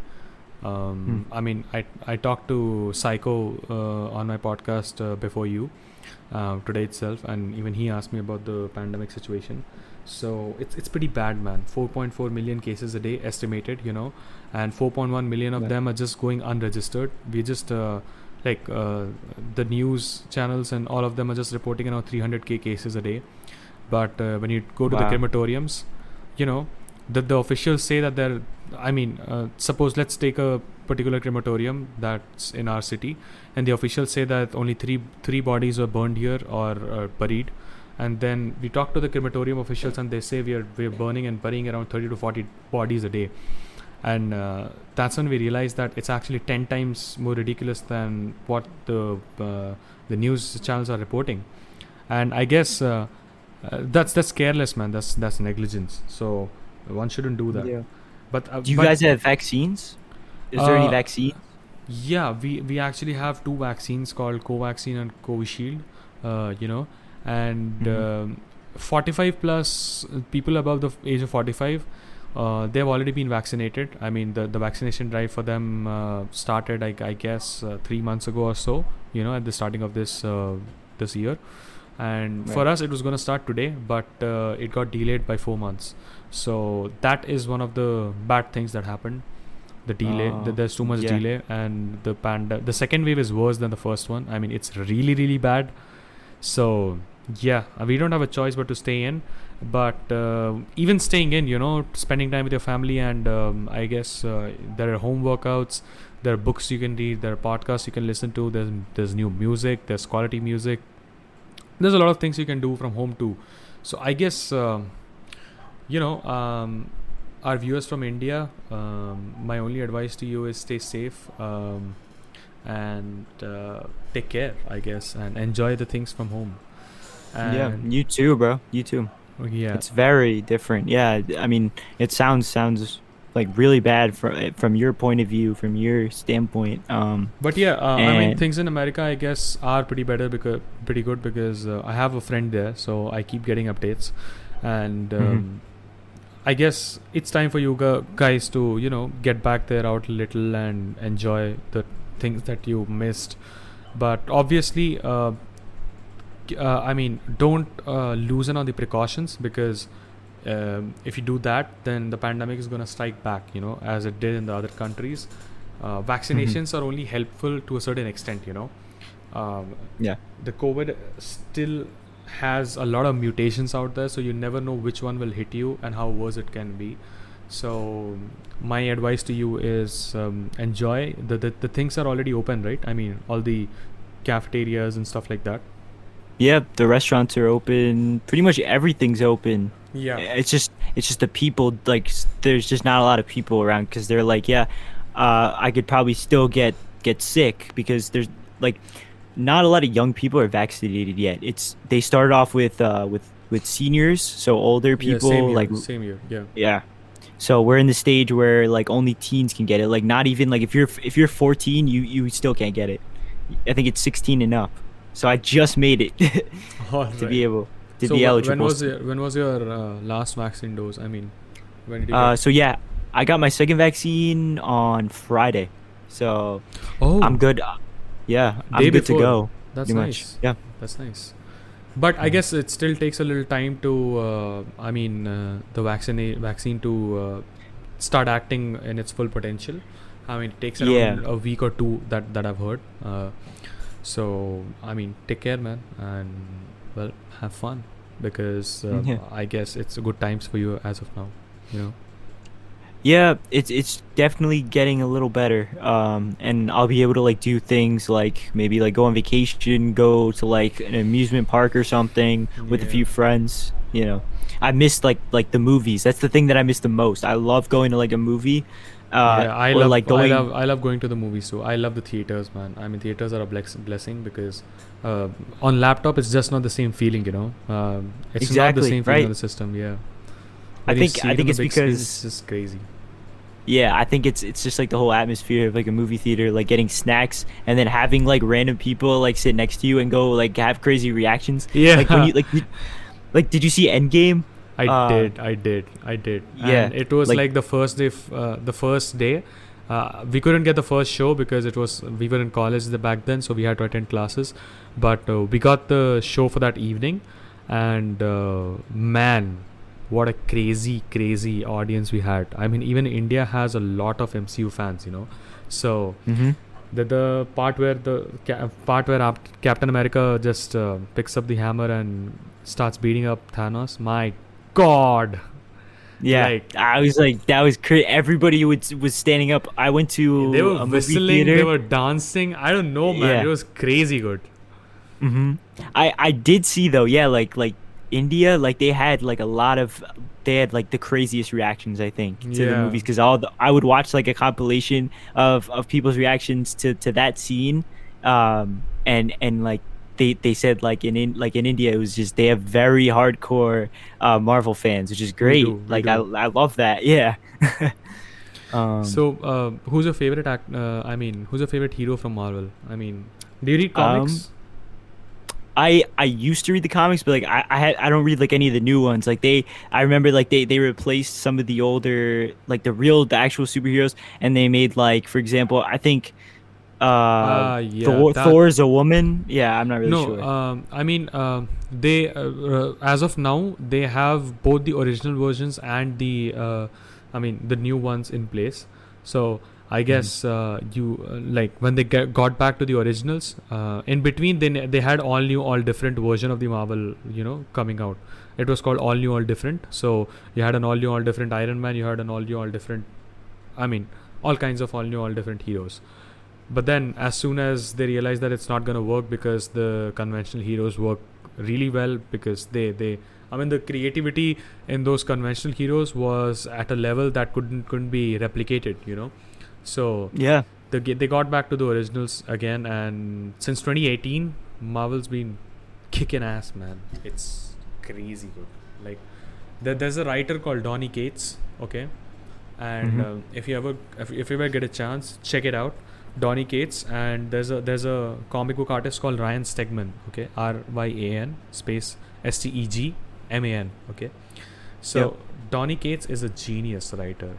Speaker 2: Hmm.
Speaker 1: I mean, I talked to Psycho on my podcast before you today itself, and even he asked me about the pandemic situation. So it's pretty bad, man. 4.4 million cases a day estimated, and 4.1 million of
Speaker 2: Yeah.
Speaker 1: them are just going unregistered. We just like the news channels and all of them are just reporting around 300k cases a day. But when you go to the
Speaker 2: Wow.
Speaker 1: crematoriums, you know, the officials say that they're. I mean, suppose let's take a particular crematorium that's in our city, and the officials say that only three bodies were burned here or buried, and then we talk to the crematorium officials and they say we're burning and burying around 30 to 40 bodies a day, and that's when we realize that it's actually 10 times more ridiculous than what the news channels are reporting. And I guess that's careless, man. That's negligence. So one shouldn't do that.
Speaker 2: Yeah.
Speaker 1: But
Speaker 2: Do you guys have vaccines? Is there any
Speaker 1: uh,
Speaker 2: vaccine?
Speaker 1: yeah, we actually have two vaccines called Covaxin and Covishield. And
Speaker 2: Hmm.
Speaker 1: 45 plus people above the age of 45, they've already been vaccinated. I mean, the vaccination drive for them started, I guess, 3 months ago or so. At the starting of this year, and for
Speaker 2: Right.
Speaker 1: us it was going to start today, but it got delayed by 4 months. So that is one of the bad things that happened. The delay, there's too much
Speaker 2: Yeah.
Speaker 1: delay, and the second wave is worse than the first one. I mean, it's really really bad. So yeah, we don't have a choice but to stay in. But even staying in, spending time with your family, and I guess there are home workouts, there are books you can read, there are podcasts you can listen to, there's new music, there's quality music, there's a lot of things you can do from home too. So I guess you know our viewers from India, my only advice to you is stay safe, and take care, I guess, and enjoy the things from home.
Speaker 2: Yeah,
Speaker 1: And
Speaker 2: you too, bro. You too.
Speaker 1: yeah,
Speaker 2: It's very different. Yeah, I mean, it sounds like really bad from your point of view, from your standpoint.
Speaker 1: but yeah, I mean,
Speaker 2: And
Speaker 1: things in America, I guess, are pretty good because I have a friend there, so I keep getting updates, and
Speaker 2: mhm.
Speaker 1: I guess it's time for you guys to get back there out a little and enjoy the things that you missed. But obviously, I mean, don't loosen on the precautions because if you do that, then the pandemic is going to strike back, as it did in the other countries. Vaccinations are only helpful to a certain extent, um,
Speaker 2: Yeah.
Speaker 1: the COVID still has a lot of mutations out there, so you never know which one will hit you and how worse it can be. So my advice to you is, enjoy. The things are already open, right? I mean, all the cafeterias and stuff like that.
Speaker 2: Yeah, the restaurants are open. Pretty much everything's open.
Speaker 1: Yeah.
Speaker 2: It's just the people, like there's just not a lot of people around because they're like, yeah, I could probably still get sick because there's like not a lot of young people are vaccinated yet. It's they started off with seniors, so older
Speaker 1: Yeah, same
Speaker 2: people
Speaker 1: here.
Speaker 2: like
Speaker 1: Same here. Yeah.
Speaker 2: yeah. So we're in the stage where like only teens can get it. Like not even like if you're 14, you still can't get it. I think it's 16 and up. So I just made it
Speaker 1: All
Speaker 2: to
Speaker 1: right.
Speaker 2: be able to
Speaker 1: So
Speaker 2: be
Speaker 1: when
Speaker 2: eligible.
Speaker 1: was your last vaccine dose? I mean, when did you get?
Speaker 2: So yeah, I got my second vaccine on Friday. So
Speaker 1: Oh,
Speaker 2: I'm good. Yeah, I'm
Speaker 1: day
Speaker 2: good to
Speaker 1: before.
Speaker 2: go.
Speaker 1: That's
Speaker 2: Pretty much.
Speaker 1: nice.
Speaker 2: Yeah.
Speaker 1: That's nice. But I guess it still takes a little time to, the vaccine to start acting in its full potential. I mean, it takes
Speaker 2: Yeah.
Speaker 1: around a week or two that I've heard. So I mean, take care, man, and well, have fun because
Speaker 2: Yeah.
Speaker 1: I guess it's a good times for you as of now. You know.
Speaker 2: Yeah, it's definitely getting a little better. And I'll be able to like do things like maybe like go on vacation, go to like an amusement park or something with a
Speaker 1: Yeah.
Speaker 2: few friends. I missed like the movies. That's the thing that I miss the most. I love going to like a movie.
Speaker 1: Yeah,
Speaker 2: Or like going.
Speaker 1: I love going to the movies too. I love the theaters, man. I mean, theaters are a blessing because on laptop it's just not the same feeling, it's not the
Speaker 2: Exactly,
Speaker 1: same feeling
Speaker 2: right.
Speaker 1: on the system. Yeah,
Speaker 2: I
Speaker 1: when you
Speaker 2: think
Speaker 1: see
Speaker 2: I
Speaker 1: it on
Speaker 2: think
Speaker 1: the
Speaker 2: it's
Speaker 1: big screen,
Speaker 2: because
Speaker 1: it's just crazy.
Speaker 2: yeah, I think it's just like the whole atmosphere of like a movie theater, like getting snacks and then having like random people like sit next to you and go like have crazy reactions.
Speaker 1: Yeah.
Speaker 2: Like when you did you see Endgame?
Speaker 1: I
Speaker 2: Uh,
Speaker 1: did.
Speaker 2: Yeah,
Speaker 1: And it was
Speaker 2: like
Speaker 1: like the first day. The first day, we couldn't get the first show because we were in college back then, so we had to attend classes. But we got the show for that evening, and man, what a crazy audience we had. I mean, even India has a lot of MCU fans, So
Speaker 2: mhm.
Speaker 1: the part where Captain America just picks up the hammer and starts beating up Thanos. My God,
Speaker 2: Yeah,
Speaker 1: like
Speaker 2: I was like that was crazy. Everybody was standing up. I went to
Speaker 1: they were
Speaker 2: a movie
Speaker 1: whistling, they
Speaker 2: theater.
Speaker 1: were dancing. I don't know, man. It
Speaker 2: Yeah.
Speaker 1: was crazy good.
Speaker 2: hmm I did see though, yeah, like India, like they had like a lot of they had like the craziest reactions I think to the
Speaker 1: Yeah,
Speaker 2: movies because I would watch like a compilation of people's reactions to that scene, and like they said like in India it was just they have very hardcore Marvel fans, which is
Speaker 1: we do,
Speaker 2: great.
Speaker 1: we
Speaker 2: Like I
Speaker 1: do.
Speaker 2: I love that. Yeah. um,
Speaker 1: So, who's your favorite who's your favorite hero from Marvel? I mean, do you read
Speaker 2: um,
Speaker 1: comics?
Speaker 2: I used to read the comics, but like I don't read like any of the new ones. Like I remember like they replaced some of the older like the actual superheroes, and they made like for example I think
Speaker 1: Yeah, that.
Speaker 2: Thor's a woman. Yeah, I'm not really
Speaker 1: No,
Speaker 2: sure.
Speaker 1: they as of now they have both the original versions and the new ones in place. So I
Speaker 2: Mhm.
Speaker 1: guess you like when they got back to the originals. In between, they had all new, all different version of the Marvel, coming out. It was called all new, all different. So you had an all new, all different Iron Man. You had an all new, all different. I mean, all kinds of all new, all different heroes. But then, as soon as they realized that it's not gonna work because the conventional heroes work really well because the creativity in those conventional heroes was at a level that couldn't be replicated. So
Speaker 2: Yeah.
Speaker 1: they got back to the originals again, and since 2018, Marvel's been kicking ass, man. It's crazy good. Like there's a writer called Donny Cates, okay, and
Speaker 2: hmm
Speaker 1: if you ever get a chance, check it out. Donny Cates, and there's a comic book artist called Ryan Stegman, okay, Ryan space Stegman, okay. So
Speaker 2: Yep.
Speaker 1: Donny Cates is a genius writer.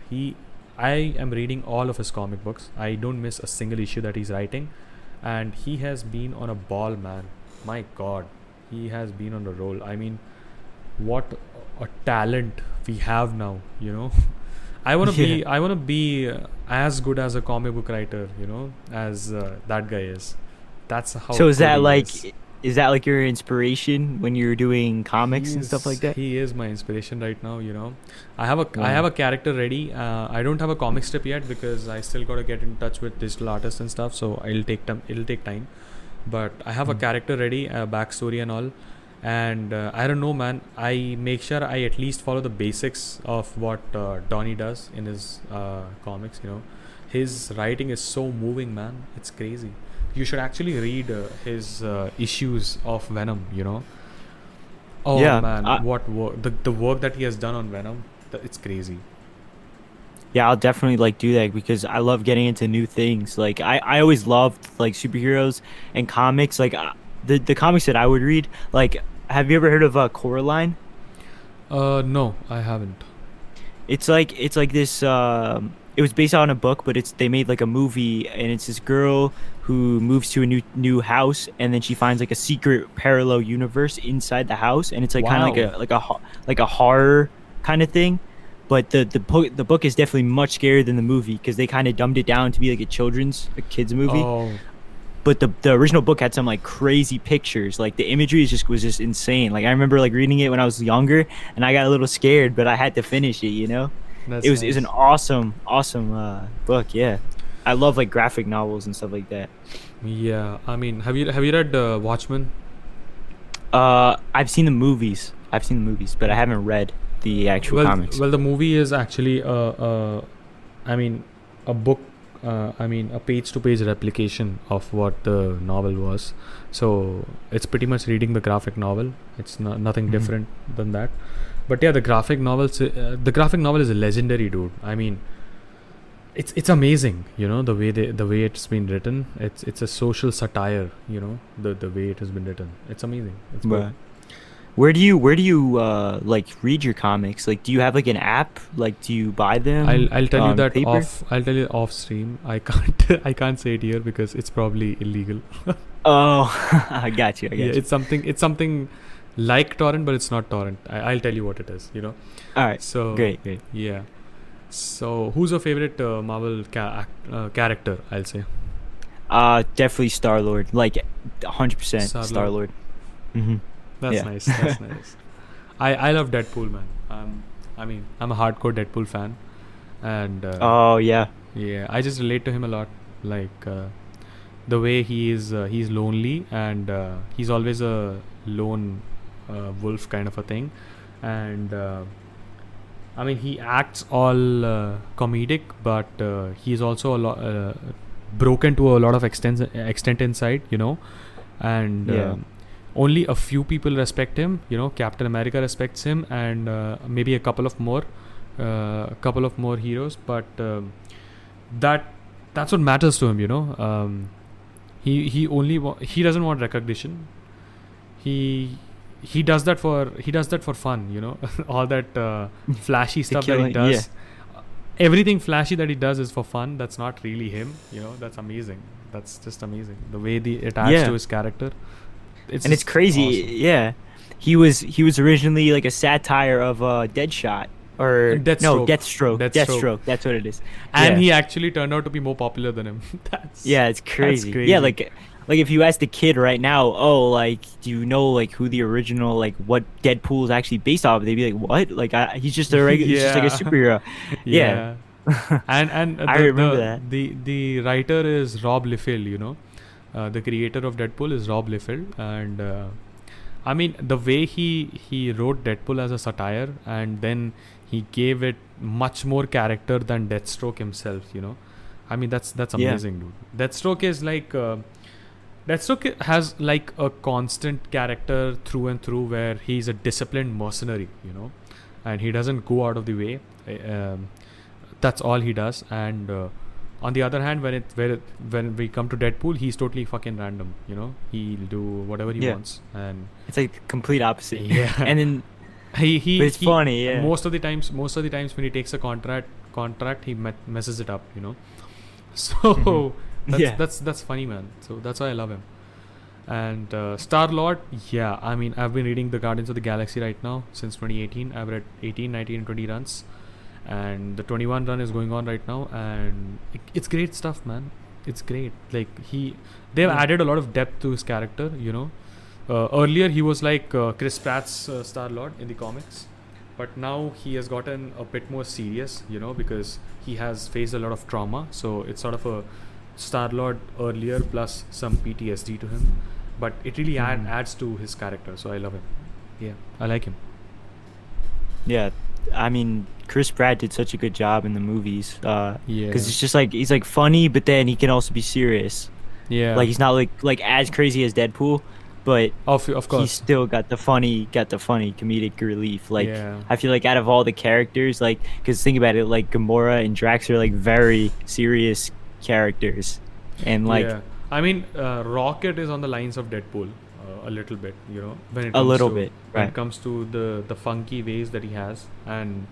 Speaker 1: I am reading all of his comic books. I don't miss a single issue that he's writing, and he has been on a ball, man. My God, he has been on a roll. I mean, what a talent we have now, you know.
Speaker 2: Yeah.
Speaker 1: I want to be as good as a comic book writer, you know, as that guy is. That's how
Speaker 2: So
Speaker 1: good he is.
Speaker 2: is that like your inspiration when you're doing comics and stuff like that?
Speaker 1: He is my inspiration right now, you know. I have
Speaker 2: Wow.
Speaker 1: a character ready. I don't have a comic strip yet because I still got to get in touch with digital artists and stuff, so it'll take time. But I have a
Speaker 2: Mm.
Speaker 1: character ready, a backstory and all. And I don't know, man. I make sure I at least follow the basics of what Donnie does in his comics. You know, his writing is so moving, man. It's crazy. You should actually read his issues of Venom. You know, oh
Speaker 2: Yeah.
Speaker 1: man, what work the work that he has done on Venom. It's crazy.
Speaker 2: Yeah, I'll definitely like do that because I love getting into new things. Like I always loved like superheroes and comics. Like the comics that I would read. Like, have you ever heard of Coraline?
Speaker 1: No, I haven't.
Speaker 2: It's like this. It was based on a book, but they made like a movie, and it's this girl who moves to a new house, and then she finds like a secret parallel universe inside the house, and it's like kind of
Speaker 1: Wow.
Speaker 2: like a horror kind of thing. But the book is definitely much scarier than the movie because they kind of dumbed it down to be like a kids movie.
Speaker 1: Oh,
Speaker 2: But the original book had some like crazy pictures. Like the imagery was just insane. Like I remember like reading it when I was younger, and I got a little scared, but I had to finish it. You know,
Speaker 1: that's
Speaker 2: it was an
Speaker 1: nice.
Speaker 2: awesome book. Yeah, I love like graphic novels and stuff like that.
Speaker 1: Yeah, I mean, have you read Watchmen?
Speaker 2: I've seen the movies. I've seen the movies, but I haven't read the actual comics.
Speaker 1: Well, the movie is actually I mean, a book. I mean, a page-to-page replication of what the novel was. So it's pretty much reading the graphic novel. It's nothing
Speaker 2: Mhm.
Speaker 1: different than that. But yeah, the graphic novel is a legendary, dude. I mean, it's amazing. You know the way it's been written. It's a social satire. You know the way it has been written. It's amazing. It's good.
Speaker 2: But where do you like read your comics? Like, do you have like an app? Like, do you buy them
Speaker 1: I'll tell you that
Speaker 2: paper?
Speaker 1: off. I'll tell you off stream. I can't I can't say it here because it's probably illegal.
Speaker 2: Oh, I got you. I
Speaker 1: Yeah,
Speaker 2: got you.
Speaker 1: it's something like torrent, but it's not torrent. I'll tell you what it is. You know.
Speaker 2: All right,
Speaker 1: So
Speaker 2: great, great.
Speaker 1: yeah. So who's your favorite Marvel character? I'll say
Speaker 2: Definitely Star Lord. Like, 100% Star
Speaker 1: Star-Lord.
Speaker 2: Lord. Mm-hmm.
Speaker 1: That's
Speaker 2: Yeah.
Speaker 1: nice. That's nice. I love Deadpool, man. I mean I'm a hardcore Deadpool fan, and
Speaker 2: Oh yeah.
Speaker 1: yeah, I just relate to him a lot. Like the way he's lonely and he's always a lone wolf kind of a thing, and I mean he acts all comedic, but he's also a lot broken to a lot of extent inside, you know, and
Speaker 2: Yeah.
Speaker 1: only a few people respect him. You know, Captain America respects him, and maybe a couple of more heroes, but that that's what matters to him. You know, he doesn't want recognition. He he does that for fun. You know, all that flashy
Speaker 2: The
Speaker 1: stuff that he
Speaker 2: killing. Yeah.
Speaker 1: does. Everything flashy that he does is for fun. That's not really him. You know, that's amazing. That's just amazing. The way it adds
Speaker 2: Yeah.
Speaker 1: to his character. It's
Speaker 2: And it's
Speaker 1: just
Speaker 2: crazy.
Speaker 1: awesome.
Speaker 2: Yeah. He was originally like a satire of Deadshot or no,
Speaker 1: Deathstroke.
Speaker 2: Deathstroke.
Speaker 1: Deathstroke.
Speaker 2: Deathstroke. That's what it is.
Speaker 1: And
Speaker 2: Yeah.
Speaker 1: he actually turned out to be more popular than him.
Speaker 2: Yeah, it's
Speaker 1: That's
Speaker 2: crazy.
Speaker 1: crazy.
Speaker 2: Yeah, like if you ask the kid right now, oh, like, do you know like who the original like what Deadpool is actually based off of? They'd be like, what? Like, he's just a regular, he's just like a
Speaker 1: Yeah.
Speaker 2: superhero. Yeah,
Speaker 1: Yeah. And
Speaker 2: I remember that.
Speaker 1: the writer is Rob Liefeld. You know, the creator of Deadpool is Rob Liefeld, and I mean the way he wrote Deadpool as a satire, and then he gave it much more character than Deathstroke himself. You know, I mean that's
Speaker 2: Yeah,
Speaker 1: amazing, dude. Deathstroke is like. Deathstroke has like a constant character through and through, where he's a disciplined mercenary, you know, and he doesn't go out of the way. Um, that's all he does. And on the other hand, when we come to Deadpool, he's totally fucking random, you know. He'll do whatever he
Speaker 2: yeah.
Speaker 1: wants, and
Speaker 2: It's like the complete opposite.
Speaker 1: yeah,
Speaker 2: And then,
Speaker 1: he
Speaker 2: but it's funny. Yeah.
Speaker 1: most of the times when he takes a contract he messes it up, you know. So
Speaker 2: Mhm. Yeah.
Speaker 1: that's funny, man. So that's why I love him. And Star Lord, yeah, I mean, I've been reading the Guardians of the Galaxy right now since 2018. I've read 18, 19, and 20 runs, and the 21 run is going on right now, and it's great stuff, man. It's great. Like they've
Speaker 2: Yeah.
Speaker 1: added a lot of depth to his character. Earlier he was like Chris Pratt's Star Lord in the comics, but now he has gotten a bit more serious. Because he has faced a lot of trauma, so it's sort of a Star Lord earlier plus some PTSD to him, but it really adds to his character. So I love him. Yeah, I like him.
Speaker 2: Yeah, I mean, Chris Pratt did such a good job in the movies.
Speaker 1: Yeah.
Speaker 2: Because it's just like he's like funny, but then he can also be serious.
Speaker 1: Yeah.
Speaker 2: Like he's not like as crazy as Deadpool, but
Speaker 1: of
Speaker 2: he's
Speaker 1: course.
Speaker 2: still got the funny comedic relief. Like
Speaker 1: Yeah.
Speaker 2: I feel like out of all the characters, like because think about it, like Gamora and Drax are like very serious characters, and like
Speaker 1: Yeah. I mean, Rocket is on the lines of Deadpool a little bit, when it
Speaker 2: a
Speaker 1: comes
Speaker 2: little
Speaker 1: to,
Speaker 2: bit,
Speaker 1: when
Speaker 2: right?
Speaker 1: it comes to the funky ways that he has and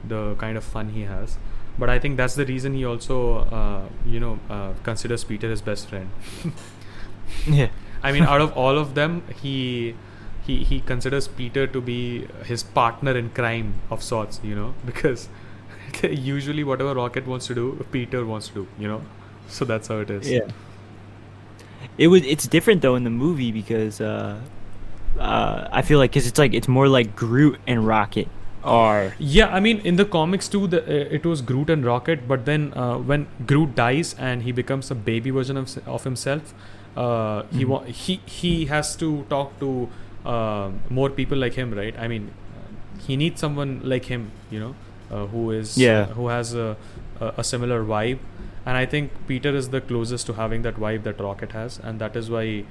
Speaker 1: the kind of fun he has. But I think that's the reason he also, considers Peter his best friend.
Speaker 2: Yeah.
Speaker 1: I mean, out of all of them, he considers Peter to be his partner in crime of sorts, because usually whatever Rocket wants to do, Peter wants to do. So that's how it is.
Speaker 2: Yeah. It's different though in the movie because I feel like because it's more like Groot and Rocket are.
Speaker 1: Yeah, I mean, in the comics too, it was Groot and Rocket, but then when Groot dies and he becomes a baby version of himself, he has to talk to more people like him, right? I mean, he needs someone like him, who is who has a similar vibe, and I think Peter is the closest to having that vibe that Rocket has, and that is why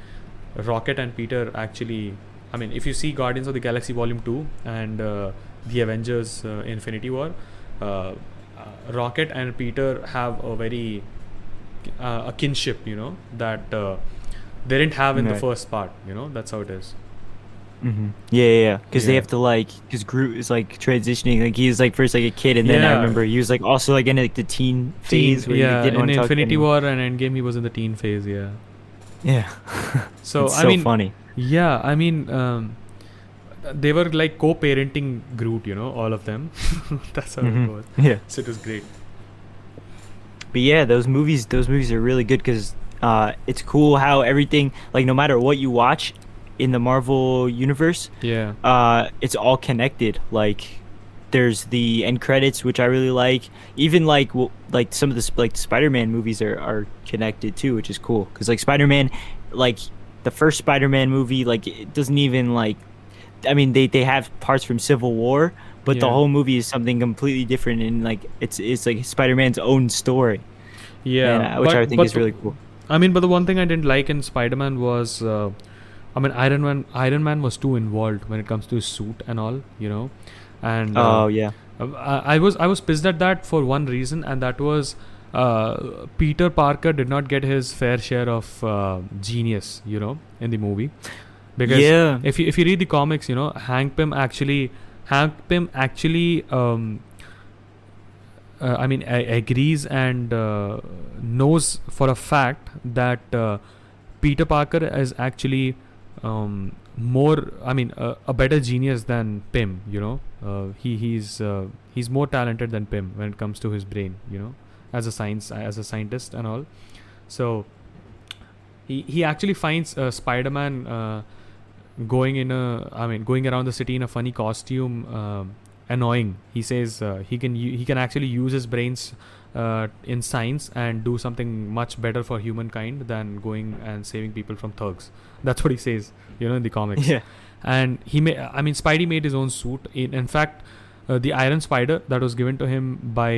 Speaker 1: Rocket and Peter actually. I mean, if you see Guardians of the Galaxy Volume 2 and the Avengers Infinity War, Rocket and Peter have a very a kinship, that they didn't have in the
Speaker 2: Right.
Speaker 1: first part. That's how it is.
Speaker 2: Yeah. Because they
Speaker 1: Yeah.
Speaker 2: have to because Groot is like transitioning. Like he's like first like a kid, and then I
Speaker 1: Yeah.
Speaker 2: remember he was like also like in like the teen phase where
Speaker 1: yeah,
Speaker 2: he didn't
Speaker 1: in
Speaker 2: want to talk to
Speaker 1: Infinity
Speaker 2: anyone.
Speaker 1: War and Endgame, he was in the teen phase. Yeah.
Speaker 2: Yeah.
Speaker 1: So
Speaker 2: It's
Speaker 1: I
Speaker 2: so
Speaker 1: mean,
Speaker 2: funny.
Speaker 1: yeah, I mean, they were like co-parenting Groot. All of them. That's how it goes.
Speaker 2: Yeah.
Speaker 1: So it was great.
Speaker 2: But yeah, those movies are really good because it's cool how everything, like no matter what you watch in the Marvel universe,
Speaker 1: Yeah.
Speaker 2: it's all connected. Like there's the end credits, which I really like. Even like like some of the like Spider-Man movies are connected too, which is cool. Because like Spider-Man, like the first Spider-Man movie, like it doesn't even like. I mean, they have parts from Civil War, but the
Speaker 1: Yeah.
Speaker 2: whole movie is something completely different, and like it's like Spider-Man's own story,
Speaker 1: Yeah.
Speaker 2: and, which I think is really cool.
Speaker 1: I mean, but the one thing I didn't like in Spider-Man was, I mean, Iron Man was too involved when it comes to his suit and all, and
Speaker 2: Oh yeah,
Speaker 1: I was pissed at that for one reason, and that was Peter Parker did not get his fair share of genius, in the movie, because
Speaker 2: Yeah.
Speaker 1: if you read the comics, Hank Pym actually I mean, agrees and knows for a fact that Peter Parker is actually more. I mean, a better genius than Pym. He's more talented than Pym when it comes to his brain. As a scientist and all. So he actually finds Spider-Man going around the city in a funny costume. Annoying. He says he can actually use his brains in science and do something much better for humankind than going and saving people from thugs. That's what he says, in the comics.
Speaker 2: Yeah.
Speaker 1: And Spidey made his own suit. In fact, the Iron Spider that was given to him by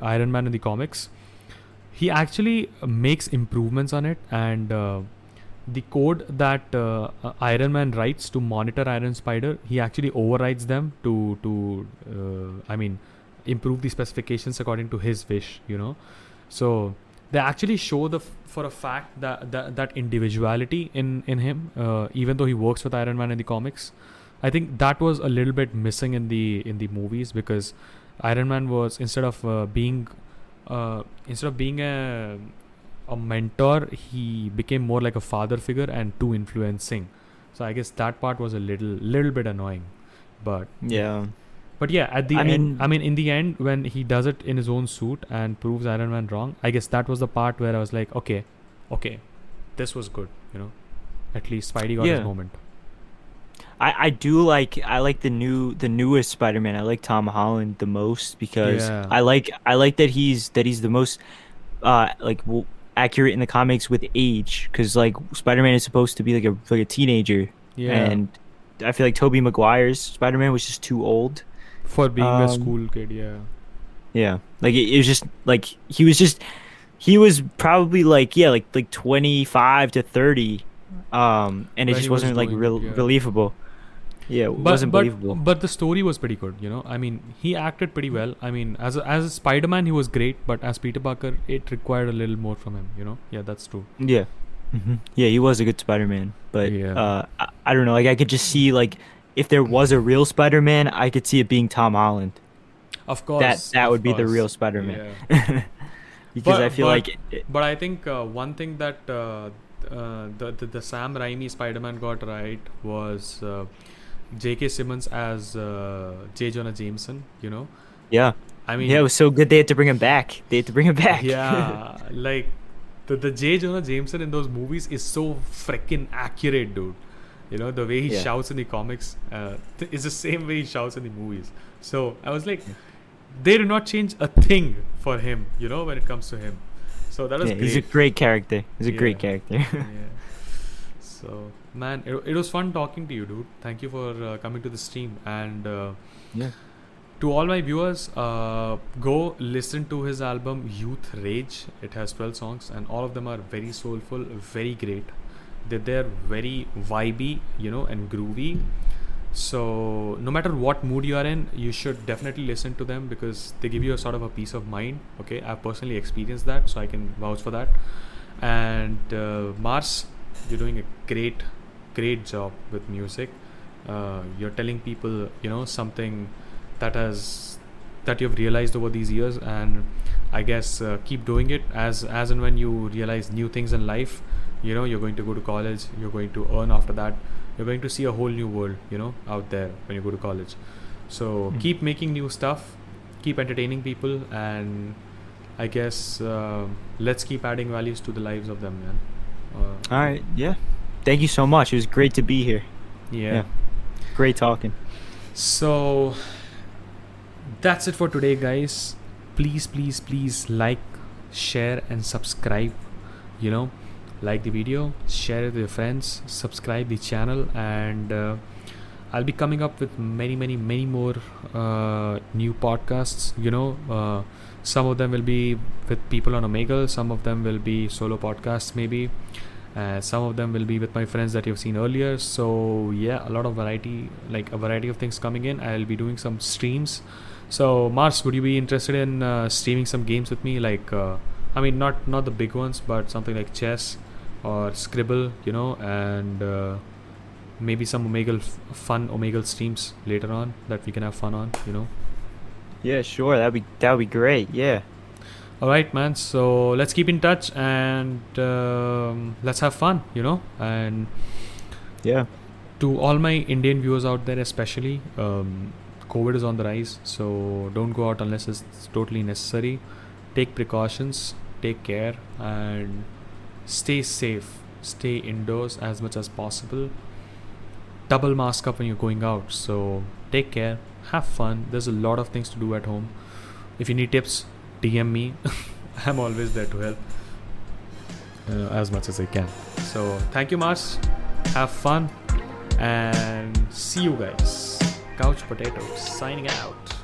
Speaker 1: Iron Man in the comics, he actually makes improvements on it, and the code that Iron Man writes to monitor Iron Spider, he actually overrides them to improve the specifications according to his wish. So they actually show for a fact that individuality in him, even though he works with Iron Man in the comics. I think that was a little bit missing in the movies, because Iron Man was instead of being a a mentor, he became more like a father figure and too influencing. So I guess that part was a little bit annoying, but
Speaker 2: Yeah.
Speaker 1: yeah, at the
Speaker 2: I
Speaker 1: end,
Speaker 2: mean,
Speaker 1: I mean, in the end, when he does it in his own suit and proves Iron Man wrong, I guess that was the part where I was like, okay, this was good, At least Spidey got his
Speaker 2: yeah.
Speaker 1: moment.
Speaker 2: I like the newest Spider-Man. I like Tom Holland the most because
Speaker 1: Yeah,
Speaker 2: I like that he's the most like accurate in the comics with age, because like Spider-Man is supposed to be like a teenager,
Speaker 1: yeah,
Speaker 2: and I feel like Tobey Maguire's Spider-Man was just too old.
Speaker 1: for being a
Speaker 2: Um,
Speaker 1: school kid, yeah.
Speaker 2: yeah, like it was just like he was probably like, yeah, like 25 to 30, and it
Speaker 1: When
Speaker 2: just
Speaker 1: he was
Speaker 2: wasn't like
Speaker 1: doing it, yeah.
Speaker 2: believable. Yeah, it
Speaker 1: But
Speaker 2: wasn't believable.
Speaker 1: the story was pretty good, I mean, he acted pretty well. I mean, as a Spider-Man, he was great, but as Peter Parker, it required a little more from him. Yeah, that's true.
Speaker 2: Yeah. Yeah, he was a good Spider-Man, but
Speaker 1: Yeah,
Speaker 2: I don't know. Like I could just see, like, if there was a real Spider-Man, I could see it being Tom Holland.
Speaker 1: of course,
Speaker 2: That
Speaker 1: of
Speaker 2: would be the real
Speaker 1: course.
Speaker 2: Spider-Man.
Speaker 1: Yeah.
Speaker 2: Because I
Speaker 1: But
Speaker 2: feel like
Speaker 1: but I think one thing that the Sam Raimi Spider-Man got right was J.K. Simmons as J. Jonah Jameson.
Speaker 2: yeah,
Speaker 1: I
Speaker 2: yeah, it
Speaker 1: mean,
Speaker 2: was so good they had to bring him back. They had to bring him back.
Speaker 1: yeah, like the J. Jonah Jameson in those movies is so freaking accurate, dude. The way he
Speaker 2: Yeah.
Speaker 1: shouts in the comics is the same way he shouts in the movies. So I was like, they did not change a thing for him, when it comes to him. So that was
Speaker 2: Yeah, he's a
Speaker 1: great.
Speaker 2: great character. He's a
Speaker 1: Yeah.
Speaker 2: great character.
Speaker 1: Yeah. So, man, it was fun talking to you, dude. Thank you for coming to the stream. And
Speaker 2: Yeah.
Speaker 1: to all my viewers, go listen to his album Youth Rage. It has 12 songs, and all of them are very soulful, very great. They're very vibey, and groovy. So, no matter what mood you are in, you should definitely listen to them because they give you a sort of a peace of mind. Okay, I've personally experienced that, so I can vouch for that. And Mars, you're doing a great job with music. You're telling people, something that you've realized over these years, and I guess keep doing it as and when you realize new things in life. You're going to go to college, you're going to earn after that, you're going to see a whole new world, out there when you go to college. So keep making new stuff, keep entertaining people, and I guess let's keep adding values to the lives of them, man.
Speaker 2: All right. Yeah. Thank you so much. It was great to be here.
Speaker 1: Yeah.
Speaker 2: Yeah. Great talking.
Speaker 1: So that's it for today, guys. Please like, share, and subscribe. Like the video, share it with your friends, subscribe the channel, and I'll be coming up with many more new podcasts. Some of them will be with people on Omegle, some of them will be solo podcasts maybe, some of them will be with my friends that you've seen earlier. So yeah, a lot of variety, like a variety of things coming in. I'll be doing some streams. So Mars, would you be interested in streaming some games with me? Like I mean, not the big ones, but something like chess or Scribble, and maybe some fun Omegle streams later on that we can have fun on.
Speaker 2: Yeah, sure. That'd be great. Yeah.
Speaker 1: All right, man. So let's keep in touch and let's have fun, And
Speaker 2: Yeah.
Speaker 1: to all my Indian viewers out there, especially, COVID is on the rise, so don't go out unless it's totally necessary. Take precautions, take care, and stay safe. Stay indoors as much as possible. Double mask up when you're going out. So take care, have fun. There's a lot of things to do at home. If you need tips, DM me. I'm always there to help as much as I can. So thank you, Mars. Have fun and see you guys. Couch Potatoes signing out.